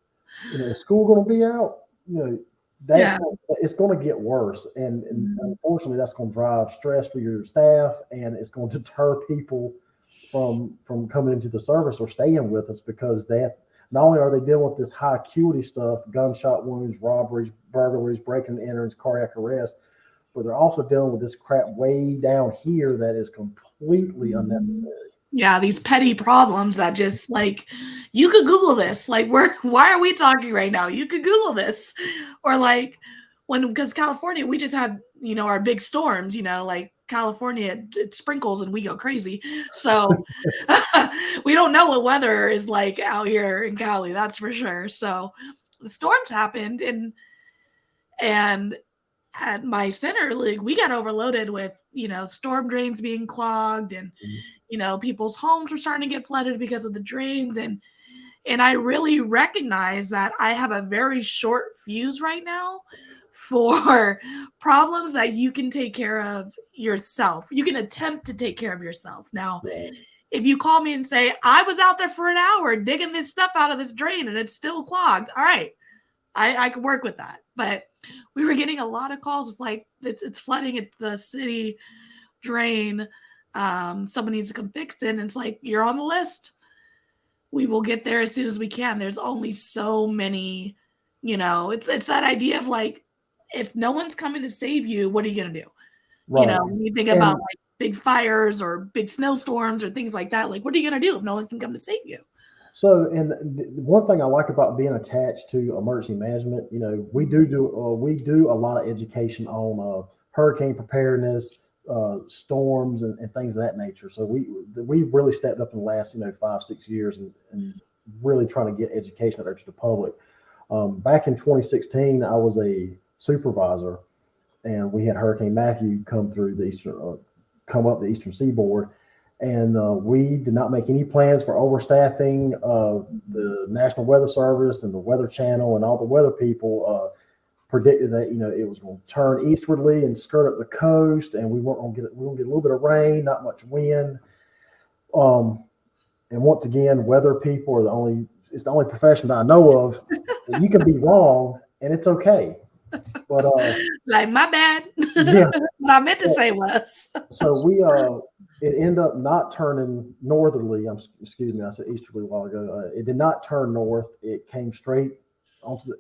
Is school going to be out? It's going to get worse, and unfortunately, that's going to drive stress for your staff, and it's going to deter people from coming into the service or staying with us, because not only are they dealing with this high acuity stuff, gunshot wounds, robberies, burglaries, breaking and enterings, cardiac arrest, but they're also dealing with this crap way down here that is completely unnecessary. Yeah, these petty problems that just you could Google this. Why are we talking right now? You could Google this. Or because California, we just had, our big storms, California, it sprinkles and we go crazy. So we don't know what weather is like out here in Cali, that's for sure. So the storms happened, and at my center, we got overloaded with, storm drains being clogged, and people's homes were starting to get flooded because of the drains. And I really recognize that I have a very short fuse right now for problems that you can take care of yourself. You can attempt to take care of yourself. Now, if you call me and say, I was out there for an hour digging this stuff out of this drain and it's still clogged, all right, I can work with that. But we were getting a lot of calls like it's flooding at the city drain. someone needs to come fix it. And it's like, you're on the list. We will get there as soon as we can. There's only so many, it's that idea of like, if no one's coming to save you, what are you going to do? Right. When you think about like big fires or big snowstorms or things like that, like, what are you going to do if no one can come to save you? So, and one thing I like about being attached to emergency management, we do a lot of education on hurricane preparedness, storms, and things of that nature. So we've really stepped up in the last 5-6 years and really trying to get education out there to the public. Back in 2016, I was a supervisor, and we had Hurricane Matthew come up the eastern seaboard. And we did not make any plans for overstaffing. The National Weather Service and the Weather Channel and all the weather people predicted that it was going to turn eastwardly and skirt up the coast, and we were going to get a little bit of rain, not much wind. And once again, weather people are it's the only profession that I know of that you can be wrong and it's okay. But like, my bad. Yeah. What I meant to say was. So it ended up not turning northerly. Excuse me, I said easterly a while ago. It did not turn north. It came straight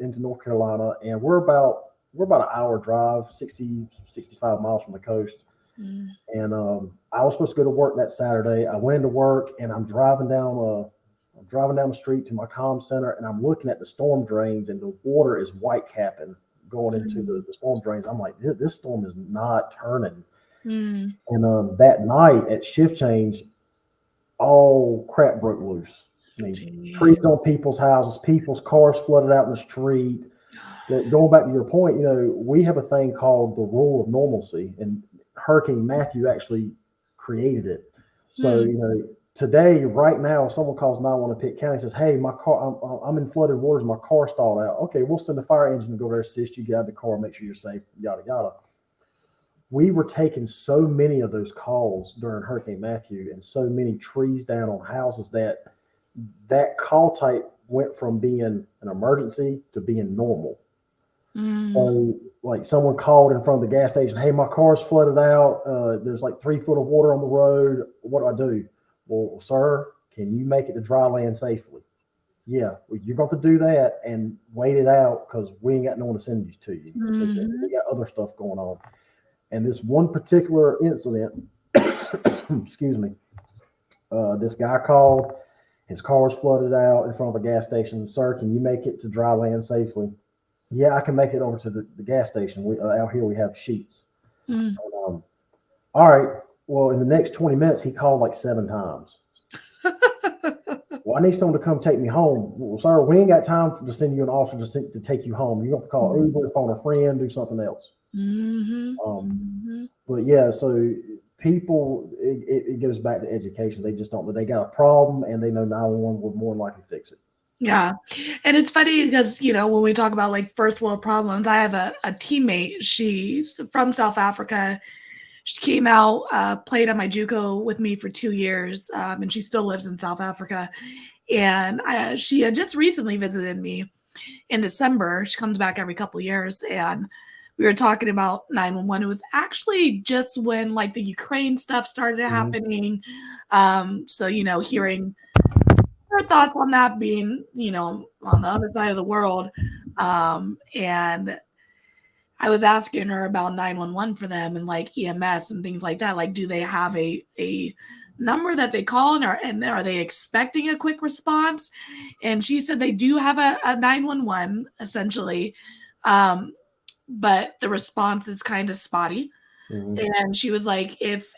into North Carolina, and we're about an hour drive, 65 miles from the coast. And I was supposed to go to work that Saturday. I went into work, and I'm driving down the street to my comm center, and I'm looking at the storm drains, and the water is white capping going into the storm drains. I'm like, this storm is not turning. And that night at shift change, all crap broke loose. I mean, trees on people's houses, people's cars flooded out in the street. But going back to your point, we have a thing called the rule of normalcy, and Hurricane Matthew actually created it. So, today, right now, if someone calls 911 in Pitt County and says, hey, my car, I'm in flooded waters, my car stalled out. Okay, we'll send the fire engine to go there, assist you, get out of the car, make sure you're safe, yada, yada. We were taking so many of those calls during Hurricane Matthew, and so many trees down on houses that call type went from being an emergency to being normal. So, like, someone called in front of the gas station, hey, my car's flooded out. There's like 3 foot of water on the road. What do I do? Well, sir, can you make it to dry land safely? Yeah, well, you're going to do that and wait it out because we ain't got no one to send you to you. We got other stuff going on. And this one particular incident, excuse me, this guy called, his car was flooded out in front of a gas station. Sir, can you make it to dry land safely? Yeah, I can make it over to the gas station. Out here we have sheets. And, all right. Well, in the next 20 minutes, he called like 7 times. Well, I need someone to come take me home. Well, sir, we ain't got time to send you an officer to take you home. You have to call Uber, phone a friend, do something else. But yeah, so people, it goes back to education. They just don't, but they got a problem and they know 911 will more than likely fix it. Yeah. And it's funny because, when we talk about like first world problems, I have a teammate. She's from South Africa. She came out, played on my JUCO with me for 2 years, and she still lives in South Africa. And she had just recently visited me in December. She comes back every couple of years, and we were talking about 911. It was actually just when like the Ukraine stuff started happening. So, hearing her thoughts on that being, on the other side of the world. And I was asking her about 911 for them and like EMS and things like that. Like, do they have a number that they call and are they expecting a quick response? And she said they do have a 911 essentially. But the response is kind of spotty. And she was like, if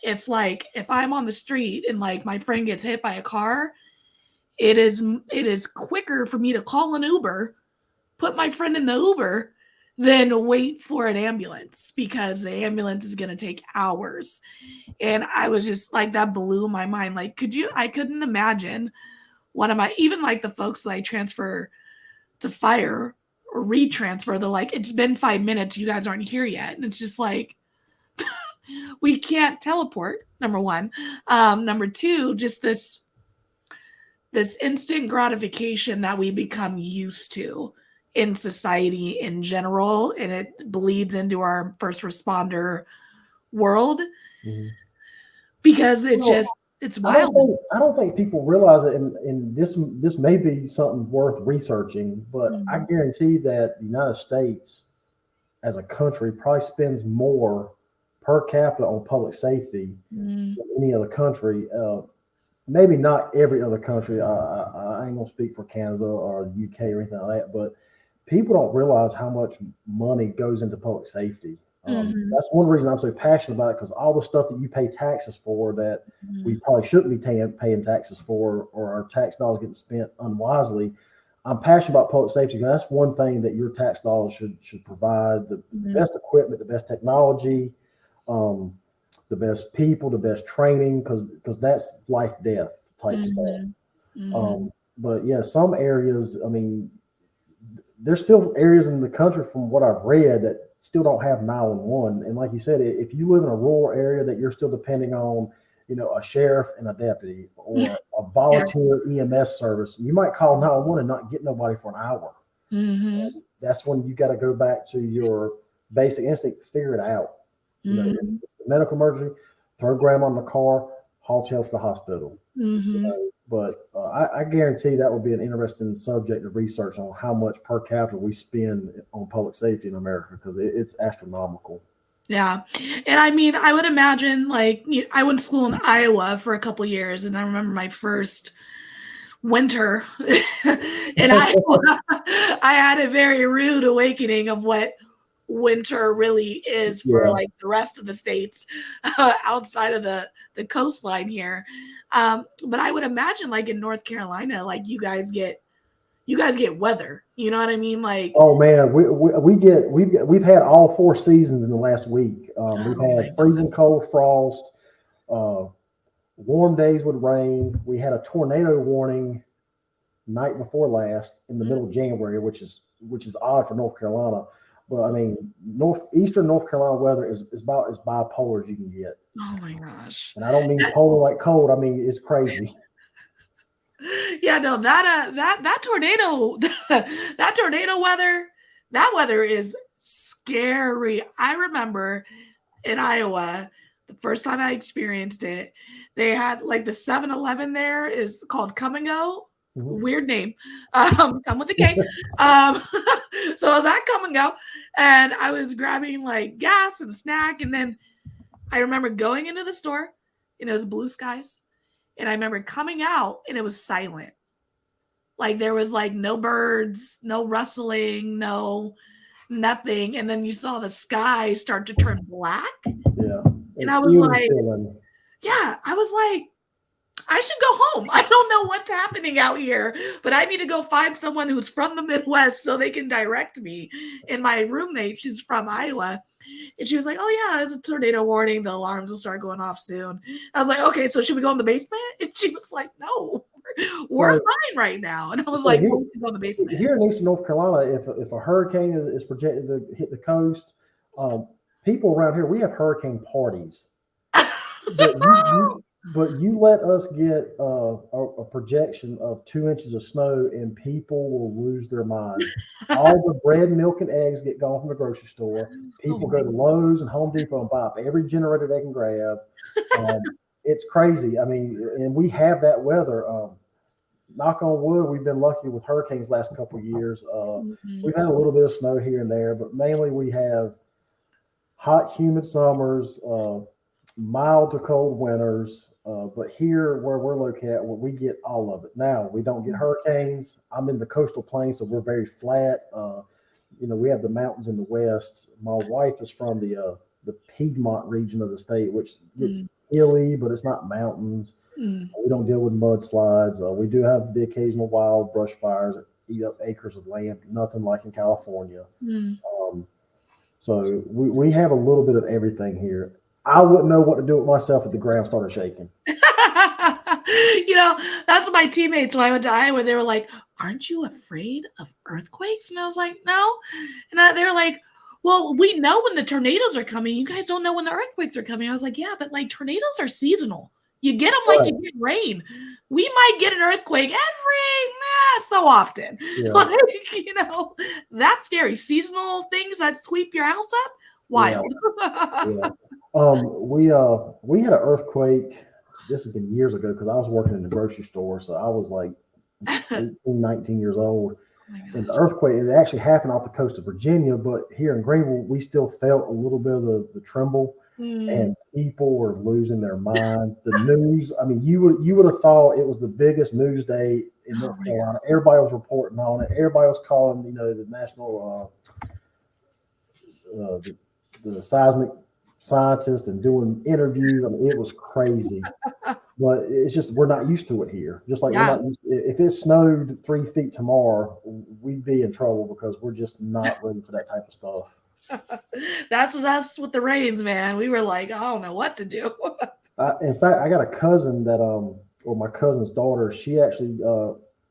I'm on the street and like my friend gets hit by a car, it is quicker for me to call an Uber, put my friend in the Uber, than wait for an ambulance because the ambulance is going to take hours. And I was just like, that blew my mind. Like, I couldn't imagine even like the folks that I transfer to fire or retransfer, they're like, it's been 5 minutes, you guys aren't here yet. And it's just like, we can't teleport, number one. Number two, just this instant gratification that we become used to in society in general, and it bleeds into our first responder world. because it's Well, it's I don't wild. think I don't think people realize it, and this may be something worth researching, but I Mhm. guarantee that the United States as a country probably spends more per capita on public safety Mm, than any other country. Maybe not every other country. I ain't gonna speak for Canada or the UK or anything like that, but people don't realize how much money goes into public safety. mhm, That's one reason I'm so passionate about it, because all the stuff that you pay taxes for that we mhm, probably shouldn't be paying taxes for, or our tax dollars getting spent unwisely. I'm passionate about public safety because that's one thing that your tax dollars should provide: the mhm, best equipment, the best technology, um, the best people, the best training, because that's life death type stuff. mhm, mhm. But yeah, some areas, I mean, there's still areas in the country from what I've read that still don't have 911. And like you said, if you live in a rural area that you're still depending on, a sheriff and a deputy or a Yeah. volunteer EMS service, you might call 911 and not get nobody for an hour. Mhm, That's when you got to go back to your basic instinct, figure it out. If mhm, it's a medical emergency, throw grandma in the car, haul Chelsea to the hospital. mhm. But I guarantee that will be an interesting subject of research on how much per capita we spend on public safety in America, because it's astronomical. Yeah. And I mean, I would imagine like I went to school in Iowa for a couple years, and I remember my first winter in Iowa. I had a very rude awakening of what winter really is for Yeah. like the rest of the states outside of the coastline here. But I would imagine like in North Carolina, like you guys get weather. You know what I mean? Like, Oh man, we've had all four seasons in the last week. We've oh my had freezing cold, frost, uh, warm days with rain. We had a tornado warning night before last in the God. middle of January, which is odd for North Carolina. But I mean, northeastern North Carolina weather is about as bipolar as you can get. Oh my gosh. And I don't mean polar like cold. I mean it's crazy. Yeah, no, that tornado that tornado weather, that weather is scary. I remember in Iowa, the first time I experienced it, they had like the 7-Eleven there is called Come and Go. Mhm. Weird name. Come with a K. Um, so I was at Come and Go and I was grabbing like gas and snack. And then I remember going into the store and it was blue skies. And I remember coming out and it was silent. Like there was like no birds, no rustling, no nothing. And then you saw the sky start to turn black. Yeah, And it's I was eerie like, feeling. yeah, I was like, I should go home. I don't know what's happening out here, but I need to go find someone who's from the Midwest so they can direct me. And my roommate, she's from Iowa. And she was like, oh, yeah, there's a tornado warning. The alarms will start going off soon. I was like, okay, so should we go in the basement? And she was like, no, we're So, fine right now. And I was so like, here, well, we can go in the basement. here in eastern North Carolina, if a hurricane is projected to hit the coast, um, people around here, we have hurricane parties. But you let us get a projection of 2 inches of snow, and people will lose their minds. All the bread, milk, and eggs get gone from the grocery store. Oh People my go to Lowe's and Home Depot and buy up every generator they can grab. Um, it's crazy. I mean, and we have that weather. Knock on wood, we've been lucky with hurricanes last couple of years. Mhm. We've had a little bit of snow here and there, but mainly we have hot, humid summers, mild to cold winters. But here, where we're located, we get all of it. Now we don't get hurricanes. I'm in the coastal plain, so we're very flat. We have the mountains in the west. My wife is from the Piedmont region of the state, which gets Mm, hilly, but it's not mountains. mm, We don't deal with mudslides. We do have the occasional wild brush fires that eat up acres of land. Nothing like in California. mm. Um, so we have a little bit of everything here. I wouldn't know what to do with myself if the ground started shaking. That's what my teammates when I went to Iowa, they were like, aren't you afraid of earthquakes? And I was like, no. And they were like, well, we know when the tornadoes are coming. You guys don't know when the earthquakes are coming. I was like, yeah, but like tornadoes are seasonal. You get them like Right. you get rain. We might get an earthquake so often. Yeah. Like, that's scary. Seasonal things that sweep your house up, Yeah. wild. Yeah. We had an earthquake. This has been years ago because I was working in the grocery store, so I was like 18, 19 years old. Oh my And the gosh. earthquake, it actually happened off the coast of Virginia, but here in Greenville, we still felt a little bit of the tremble, Mm. and people were losing their minds. The news, I mean, you would have thought it was the biggest news day in Oh North my Carolina. Everybody was reporting on it. Everybody was calling, the national the seismic scientists and doing interviews. I mean, it was crazy. God. But it's just we're not used to it here. Just like we're Yeah. not used if it snowed 3 feet tomorrow, we'd be in trouble because we're just not ready for that type of stuff. That's us with the rains, man. We were like, I don't know what to do. In fact, I got a cousin that or my cousin's daughter. She actually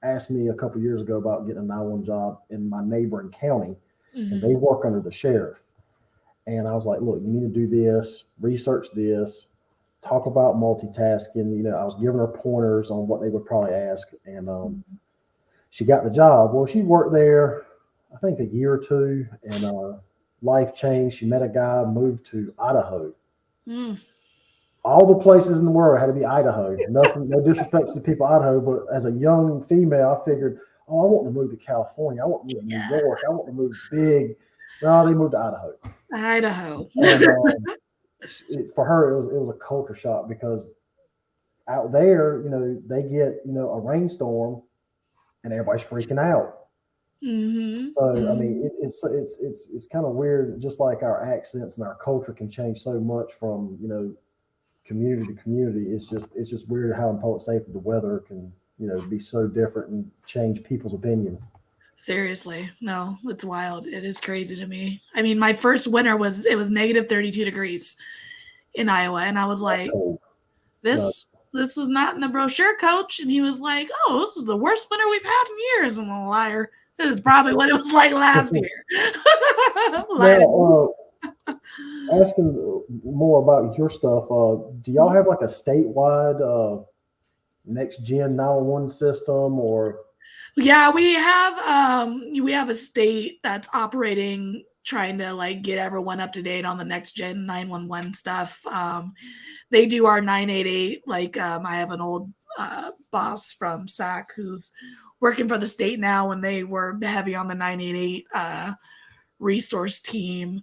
asked me a couple years ago about getting a 911 job in my neighboring county, and they Mhm. work under the sheriff. And I was like, look, you need to do this, research this, talk about multitasking. I was giving her pointers on what they would probably ask. And she got the job. Well, she worked there, I think, a year or two, and life changed. She met a guy, moved to Idaho. Mm. All the places in the world had to be Idaho. Nothing, no disrespect to the people of Idaho, but as a young female, I figured, oh, I want to move to California. I want to move to New Yeah. York. I want to move big. No, they moved to Idaho. Idaho. And for her, it was a culture shock because out there, they get a rainstorm and everybody's freaking out. Hmm. So I mean, it's kind of weird. Just like our accents and our culture can change so much from community to community. It's just weird how in Port Safety the weather can be so different and change people's opinions. Seriously, no, it's wild. It is crazy to me. I mean, my first winter was negative 32 degrees in Iowa, and I was That's like, cold. No, this was not in the brochure, coach. And he was like, oh, this is the worst winter we've had in years. I'm a liar. This is probably what it was like last year. now, asking more about your stuff. Do y'all have like a statewide next gen 911 system or? Yeah, we have a state that's operating, trying to like get everyone up to date on the next gen 911 stuff. They do our 988. Like, I have an old boss from SAC who's working for the state now, and they were heavy on the 988 resource team,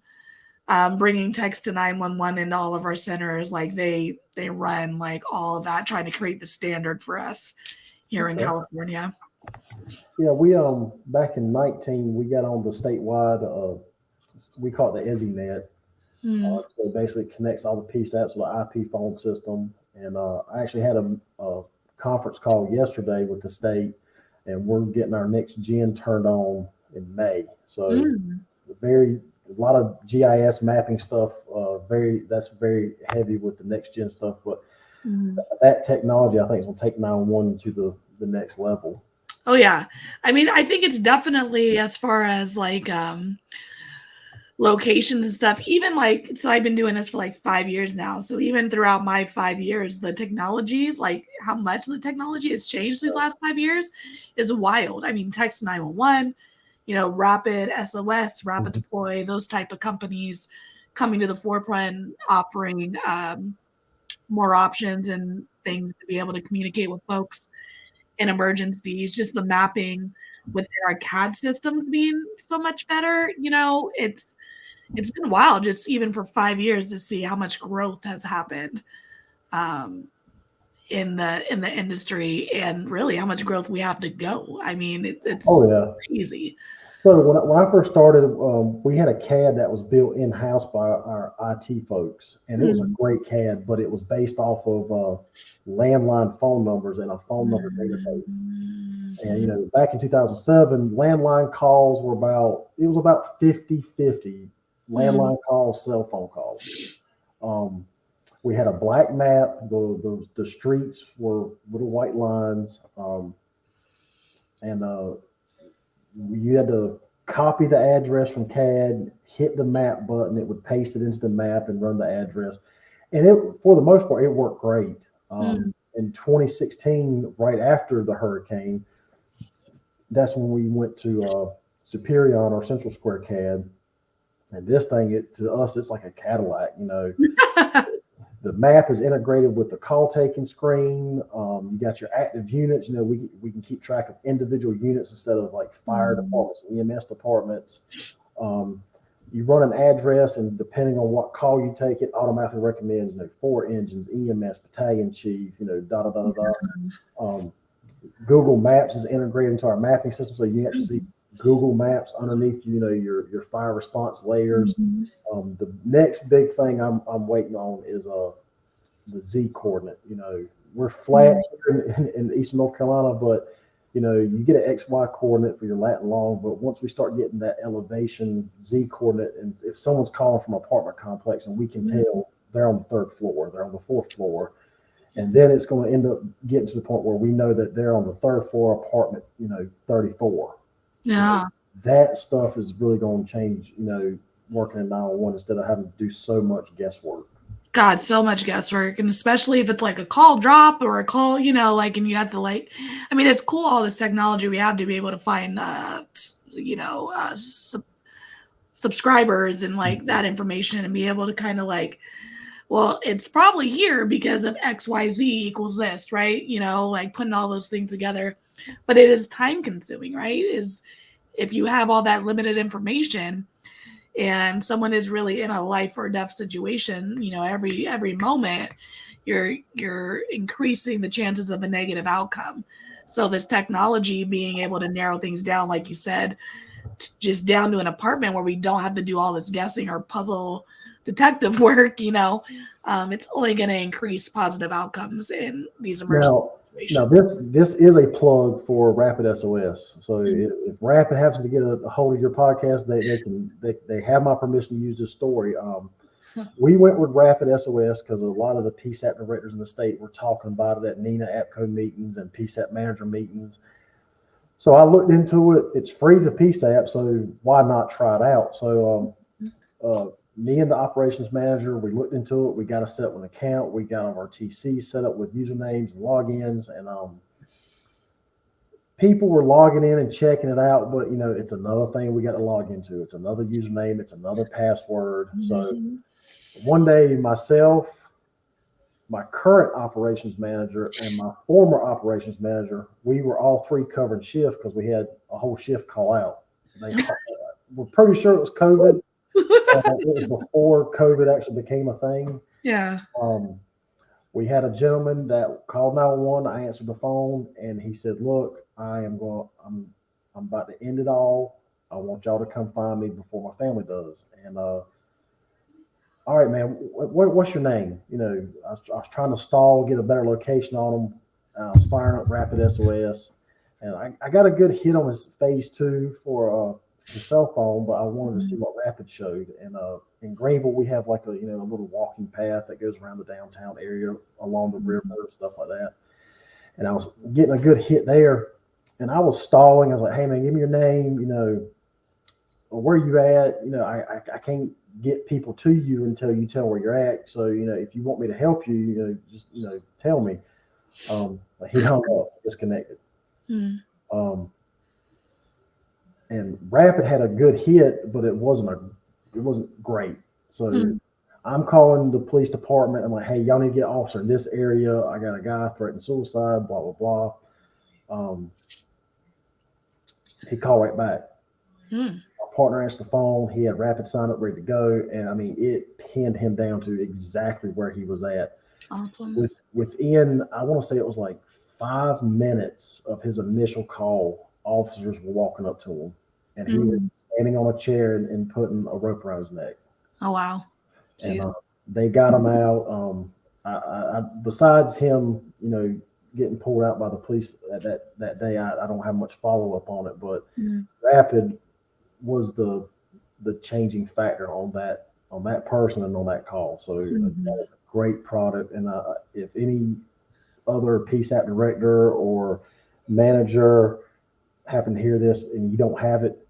bringing text to 911 into all of our centers. Like they run like all of that, trying to create the standard for us here in Okay. California. Yeah, we back in 19 we got on the statewide we call it the EZNet. Mm. So it basically connects all the PSAPs with the IP phone system. And I actually had a conference call yesterday with the state, and we're getting our next gen turned on in May. So Mm. a lot of GIS mapping stuff. That's very heavy with the next gen stuff. But Mm. that technology, I think, is going to take 911 to the next level. Oh yeah. I mean, I think it's definitely, as far as like locations and stuff, even like, so I've been doing this for like 5 years now. So even throughout my 5 years, the technology, like how much the technology has changed these last 5 years is wild. I mean, text 911, rapid SOS, rapid deploy, those type of companies coming to the forefront, offering more options and things to be able to communicate with folks in emergencies. Just the mapping within our CAD systems being so much better. It's been wild, just even for 5 years, to see how much growth has happened in the industry, and really how much growth we have to go. I mean, it's crazy. So when I first started, we had a CAD that was built in house by our IT folks, and it was a great CAD, but it was based off of landline phone numbers and a phone number database. And back in 2007, landline calls were about 50-50 landline calls, cell phone calls. We had a black map. The streets were little white lines, and you had to copy the address from CAD, hit the map button, it would paste it into the map and run the address. And for the most part, it worked great. In 2016, right after the hurricane, that's when we went to Superion or Central Square CAD. And this thing, to us, it's like a Cadillac. The map is integrated with the call taking screen. You got your active units. We can keep track of individual units instead of like fire departments, EMS departments. You run an address, and depending on what call you take, it automatically recommends 4 engines, EMS, battalion chief, da da da da. Google Maps is integrated into our mapping system, so you actually see Google Maps underneath your fire response layers. The next big thing I'm waiting on is the Z coordinate. We're flat here in eastern North Carolina, but you get an XY coordinate for your lat and long, but once we start getting that elevation Z coordinate, and if someone's calling from an apartment complex and we can tell they're on the 3rd floor, they're on the 4th floor, and then it's going to end up getting to the point where we know that they're on the 3rd floor apartment, 34. Yeah. That stuff is really going to change, working in 911 instead of having to do so much guesswork. God, so much guesswork. And especially if it's like a call drop or a call, and you have to it's cool, all this technology we have to be able to find, subscribers and that information and be able to kind of well, it's probably here because of XYZ equals this, right? Putting all those things together. But it is time consuming, right? If you have all that limited information and someone is really in a life or death situation, every moment you're increasing the chances of a negative outcome. So this technology being able to narrow things down, like you said, just down to an apartment where we don't have to do all this guessing or puzzle detective work, it's only going to increase positive outcomes in these emergency situations. Now this is a plug for Rapid SOS. So if Rapid happens to get a hold of your podcast, they have my permission to use this story. We went with Rapid SOS because a lot of the PSAP directors in the state were talking about it at NENA APCO meetings and PSAP manager meetings. So I looked into it. It's free to PSAP, so why not try it out? So me and the operations manager, we looked into it. We got a set with an account. We got our TC set up with usernames and logins, and people were logging in and checking it out. But it's another thing we got to log into. It's another username. It's another password. So one day, myself, my current operations manager, and my former operations manager, we were all 3 covering shift because we had a whole shift call out. We're pretty sure it was COVID. It was before COVID actually became a thing. Yeah. We had a gentleman that called 911. I answered the phone, and he said, "Look, I'm about to end it all. I want y'all to come find me before my family does." And all right, man, what's your name? I was trying to stall, get a better location on him. I was firing up Rapid SOS, and I got a good hit on his phase 2 for the cell phone, but I wanted to see what Rapid showed. And in Greenville, we have a little walking path that goes around the downtown area along the river, stuff like that. And I was getting a good hit there, and I was stalling. I was like, "Hey man, give me your name. Where you at? I can't get people to you until you tell where you're at. So if you want me to help you, just tell me." He hung up, disconnected. And Rapid had a good hit, but it wasn't great. So I'm calling the police department. I'm like, "Hey, y'all need to get an officer in this area. I got a guy threatening suicide, blah, blah, blah." He called right back. My partner answered the phone. He had Rapid sign up ready to go. And it pinned him down to exactly where he was at. Awesome. Within, I want to say it was like 5 minutes of his initial call, officers were walking up to him, and he was standing on a chair and putting a rope around his neck. Oh, wow. And they got him out. I besides him, getting pulled out by the police that day, I don't have much follow up on it, but Rapid was the changing factor on that person and on that call. So that is a great product. And if any other PSAP director or manager happen to hear this and you don't have it,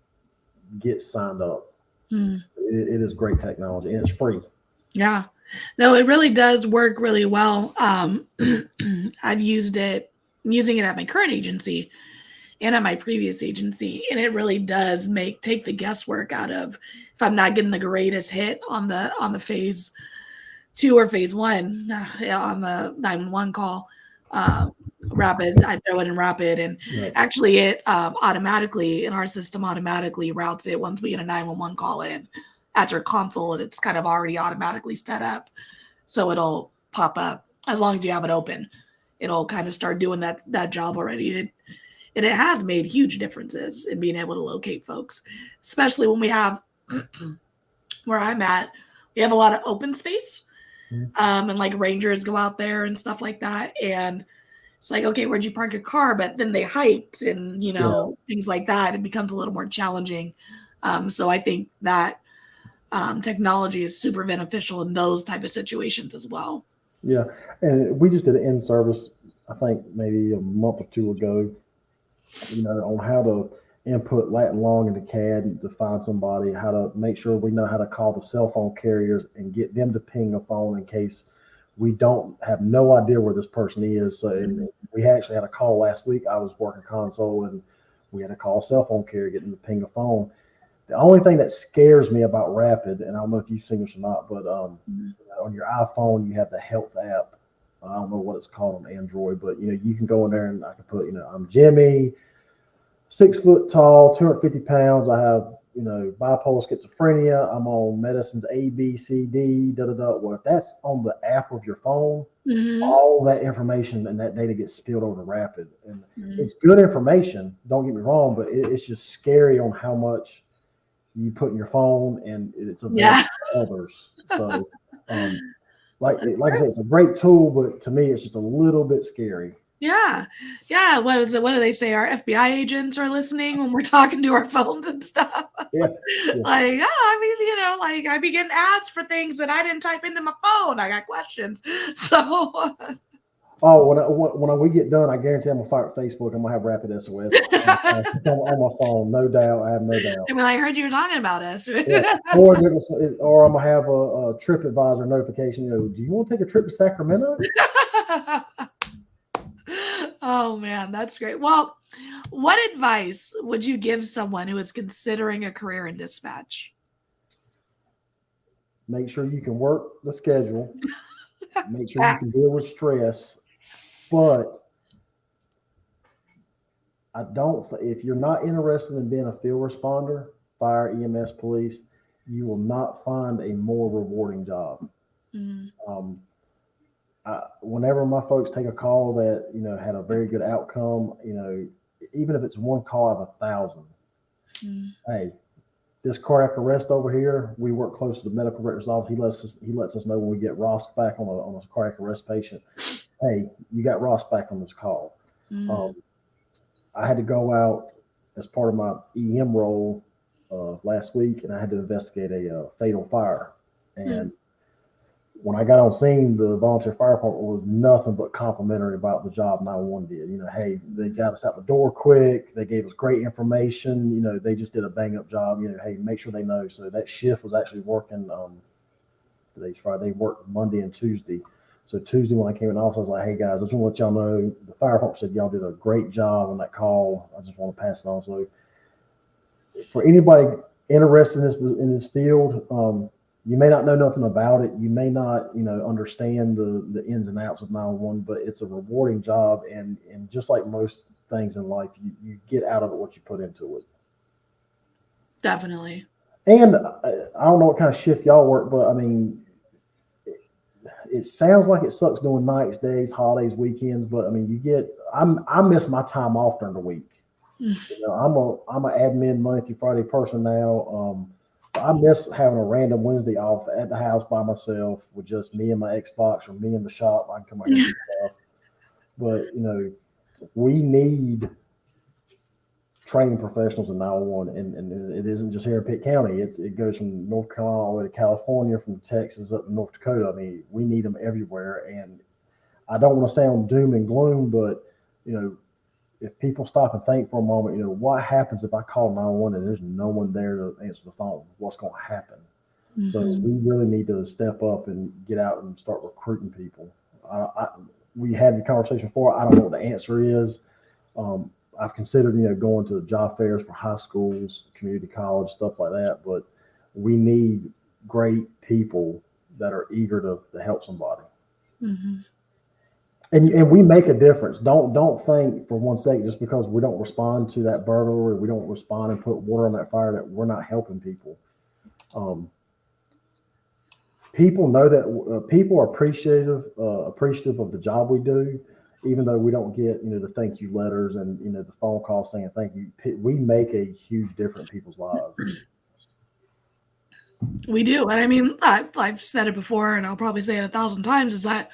get signed up. It is great technology, and it's free. Yeah. No, it really does work really well. I've used it. I'm using it at my current agency, and at my previous agency. And it really does take the guesswork out of if I'm not getting the greatest hit on the phase 2 or phase 1 on the 911 call. Rapid, I throw it in rapid, and actually it automatically in our system automatically routes it once we get a 911 call in at your console, and it's kind of already automatically set up, so it'll pop up as long as you have it open. It'll kind of start doing that job already. And it has made huge differences in being able to locate folks, especially when we have where I'm at, we have a lot of open space, and like rangers go out there and stuff like that, and it's like, okay, where'd you park your car? But then they hiked and, things like that. It becomes a little more challenging. So I think that technology is super beneficial in those type of situations as well. Yeah. And we just did an in-service, I think maybe a month or two ago, on how to input lat and long into CAD to find somebody, how to make sure we know how to call the cell phone carriers and get them to ping a phone in case we don't have no idea where this person is. So, and we actually had a call last week. I was working console and we had to call a cell phone carrier, get them to ping a phone. The only thing that scares me about Rapid, and I don't know if you've seen this or not, but on your iPhone, you have the health app. I don't know what it's called on Android, but you can go in there and I can put, I'm Jimmy, 6 foot tall, 250 pounds. I have, bipolar schizophrenia. I'm on medicines A, B, C, D, Well, if that's on the app of your phone, all that information and that data gets spilled over to Rapid. And it's good information, don't get me wrong, but it's just scary on how much you put in your phone and it's available to others. So, like I said, it's a great tool, but to me, it's just a little bit scary. Yeah. What is it? What do they say? Our FBI agents are listening when we're talking to our phones and stuff. Yeah. Like, I be getting ads for things that I didn't type into my phone. I got questions. So. Oh, when we get done, I guarantee I'm gonna fire up Facebook. I'm gonna have Rapid SOS on my phone, no doubt. I have no doubt. I mean, I heard you were talking about us. Or I'm gonna have a TripAdvisor notification. Do you want to take a trip to Sacramento? Oh man, that's great. Well, what advice would you give someone who is considering a career in dispatch? Make sure you can work the schedule. Make sure you can deal with stress. But if you're not interested in being a field responder, fire, EMS, police, you will not find a more rewarding job. Whenever my folks take a call that, had a very good outcome, even if it's one call out of 1,000, hey, this cardiac arrest over here, we work close to the medical director's office. He lets us know when we get Ross back on a cardiac arrest patient. Hey, you got Ross back on this call. I had to go out as part of my EM role last week, and I had to investigate a fatal fire. And when I got on scene, the volunteer fire department was nothing but complimentary about the job 911 did. Hey, they got us out the door quick. They gave us great information. They just did a bang up job. Hey, make sure they know. So that shift was actually working. Today's Friday. They worked Monday and Tuesday. So Tuesday when I came in the office, I was like, hey guys, I just want to let y'all know the fire department said y'all did a great job on that call. I just want to pass it on. So for anybody interested in this field, you may not know nothing about it. You may not, understand the ins and outs of 911, but it's a rewarding job. And just like most things in life, you get out of it what you put into it. Definitely. And I don't know what kind of shift y'all work, but I mean, it sounds like it sucks doing nights, days, holidays, weekends, but I mean, I miss my time off during the week. I'm an admin Monday through Friday person now. I miss having a random Wednesday off at the house by myself with just me and my Xbox or me in the shop. I can come out and do stuff. But, we need training professionals in 911, and it isn't just here in Pitt County. It goes from North Carolina all the way to California, from Texas up to North Dakota. I mean, we need them everywhere. And I don't want to sound doom and gloom, but, if people stop and think for a moment, what happens if I call 911 and there's no one there to answer the phone? What's going to happen? So we really need to step up and get out and start recruiting people. We had the conversation before. I don't know what the answer is. I've considered, going to job fairs for high schools, community college, stuff like that. But we need great people that are eager to help somebody. Mm-hmm. And we make a difference. Don't think for one second just because we don't respond to that burglar or we don't respond and put water on that fire that we're not helping people. People know that people are appreciative of the job we do, even though we don't get the thank you letters and the phone calls saying thank you. We make a huge difference in people's lives. We do. And I mean, I've said it before, and I'll probably say it 1,000 times, is that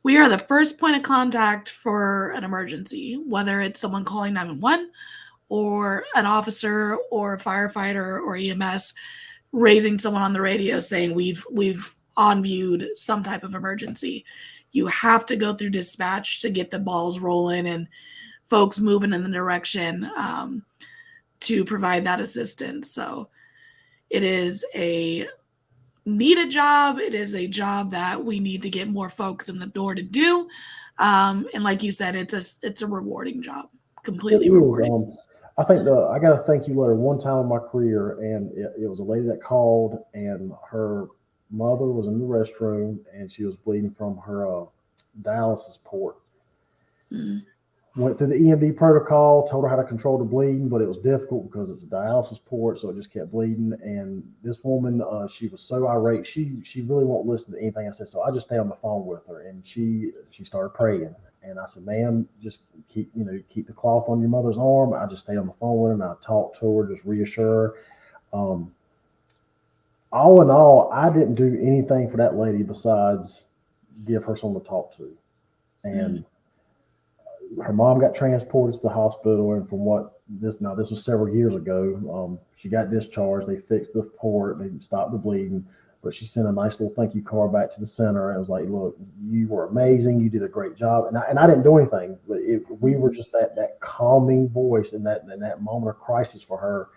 we are the first point of contact for an emergency, whether it's someone calling 911 or an officer or a firefighter or EMS raising someone on the radio saying we've on-viewed some type of emergency. You have to go through dispatch to get the balls rolling and folks moving in the direction to provide that assistance. So it is a needed job. It is a job that we need to get more folks in the door to do. And like you said, it's a rewarding job, completely rewarding. I think I got a thank you letter one time in my career, and it was a lady that called, and her mother was in the restroom, and she was bleeding from her dialysis port. Mm-hmm. Went through the EMD protocol, told her how to control the bleeding, but it was difficult because it's a dialysis port, so it just kept bleeding. And this woman, she was so irate. She really won't listen to anything I said, so I just stayed on the phone with her, and she started praying. And I said, "Ma'am, just keep the cloth on your mother's arm." I just stayed on the phone with her, and I talked to her, just reassure her. All in all, I didn't do anything for that lady besides give her someone to talk to. And her mom got transported to the hospital, and this was several years ago. She got discharged. They fixed the port. They stopped the bleeding. But she sent a nice little thank you card back to the center. And it was like, "Look, you were amazing. You did a great job." And I didn't do anything, but we were just that calming voice in that moment of crisis for her.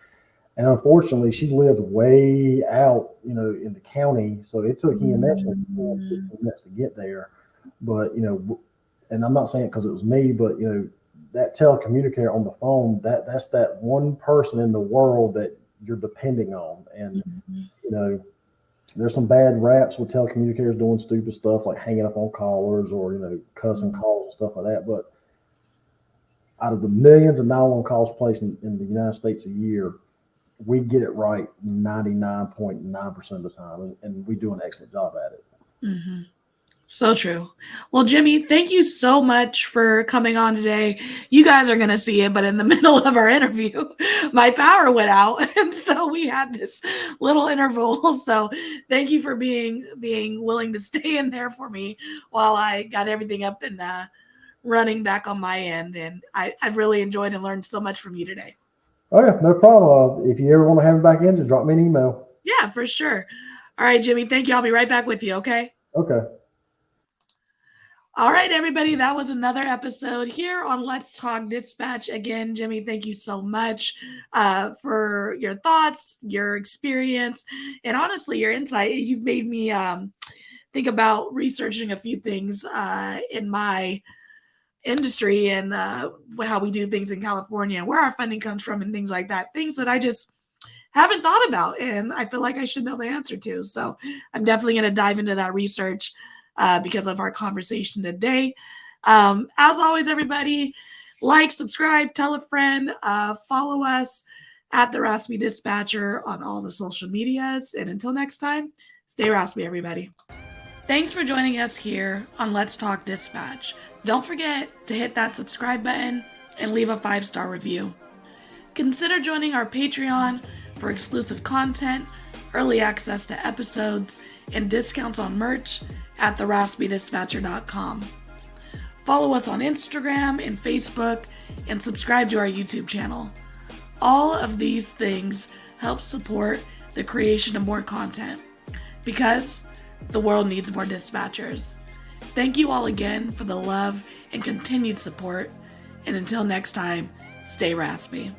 And unfortunately, she lived way out, in the county. So it took EMS 15 minutes to get there. But, and I'm not saying it because it was me, but, that telecommunicator on the phone, that's that one person in the world that you're depending on. And, there's some bad raps with telecommunicators doing stupid stuff like hanging up on callers or, cussing calls and stuff like that. But out of the millions of 911 calls placed in the United States a year, we get it right 99.9% of the time. And we do an excellent job at it. Mm-hmm. So true. Well, Jimmy, thank you so much for coming on today. You guys are going to see it, but in the middle of our interview, my power went out. And so we had this little interval. So thank you for being willing to stay in there for me while I got everything up and running back on my end. And I've really enjoyed and learned so much from you today. Oh, yeah, no problem. If you ever want to have me back in, just drop me an email. Yeah, for sure. All right, Jimmy, thank you. I'll be right back with you, okay? Okay. All right, everybody, that was another episode here on Let's Talk Dispatch. Again, Jimmy, thank you so much for your thoughts, your experience, and honestly, your insight. You've made me think about researching a few things in my industry and how we do things in California and where our funding comes from and things like that, things that I just haven't thought about and I feel like I should know the answer to. So I'm definitely going to dive into that research because of our conversation today. As always, everybody, like, subscribe, tell a friend, follow us at the Raspy Dispatcher on all the social medias. And until next time, stay raspy, everybody. Thanks for joining us here on Let's Talk Dispatch. Don't forget to hit that subscribe button and leave a 5-star review. Consider joining our Patreon for exclusive content, early access to episodes, and discounts on merch at theraspydispatcher.com. Follow us on Instagram and Facebook and subscribe to our YouTube channel. All of these things help support the creation of more content because the world needs more dispatchers. Thank you all again for the love and continued support. And until next time, stay raspy.